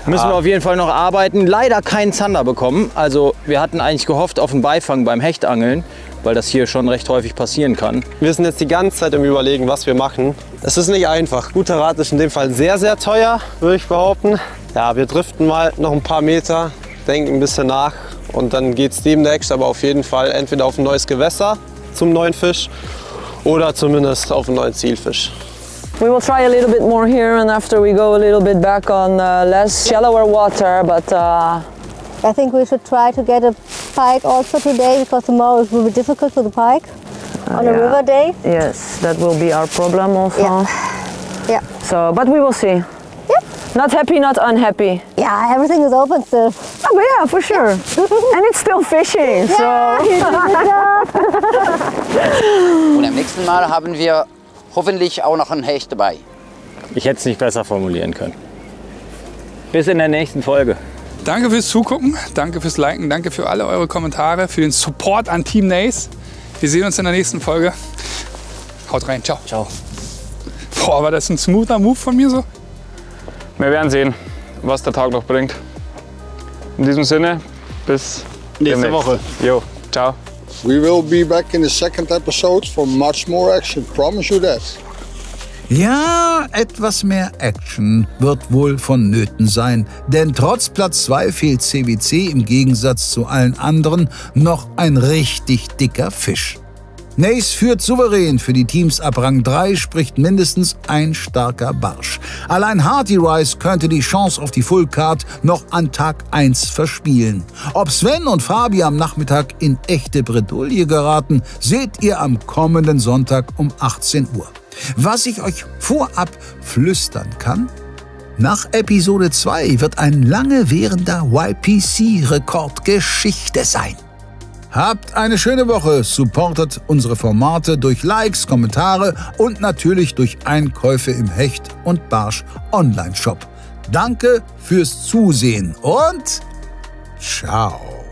müssen wir auf jeden Fall noch arbeiten. Leider keinen Zander bekommen. Also wir hatten eigentlich gehofft auf einen Beifang beim Hechtangeln, weil das hier schon recht häufig passieren kann. Wir sind jetzt die ganze Zeit im Überlegen, was wir machen. Es ist nicht einfach. Guter Rat ist in dem Fall sehr, sehr teuer, würde ich behaupten. Ja, wir driften mal noch ein paar Meter, denken ein bisschen nach und dann geht es demnächst aber auf jeden Fall entweder auf ein neues Gewässer zum neuen Fisch oder zumindest auf einen neuen Zielfisch. We will try a little bit more here and after we go a little bit back on less shallower water, but I think we should try to get a pike also today because tomorrow it will be difficult for the pike on a river day. Yes, that will be our problem also. Yeah. So, but we will see. Yep. Not happy, not unhappy. Yeah, everything is open still. Oh yeah, for sure. And it's still fishing, so. Und am nächsten Mal haben wir hoffentlich auch noch einen Hecht dabei. Ich hätte es nicht besser formulieren können. Bis in der nächsten Folge. Danke fürs Zugucken, danke fürs Liken, danke für alle eure Kommentare, für den Support an Team Nace. Wir sehen uns in der nächsten Folge. Haut rein, ciao. Ciao. Boah, war das ein smoother Move von mir so? Wir werden sehen. was der Tag noch bringt. In diesem Sinne, bis nächste Woche. Jo, ciao. We will be back in the second episode for much more action. Promise you that. Ja, etwas mehr Action wird wohl vonnöten sein, denn trotz Platz 2 fehlt CWC im Gegensatz zu allen anderen noch ein richtig dicker Fisch. Nace führt souverän, für die Teams ab Rang 3 spricht mindestens ein starker Barsch. Allein Hearty Rice könnte die Chance auf die Full Card noch an Tag 1 verspielen. Ob Sven und Fabi am Nachmittag in echte Bredouille geraten, seht ihr am kommenden Sonntag um 18 Uhr. Was ich euch vorab flüstern kann: Nach Episode 2 wird ein lange währender YPC-Rekord Geschichte sein. Habt eine schöne Woche, supportet unsere Formate durch Likes, Kommentare und natürlich durch Einkäufe im Hecht- und Barsch Online-Shop. Danke fürs Zusehen und ciao.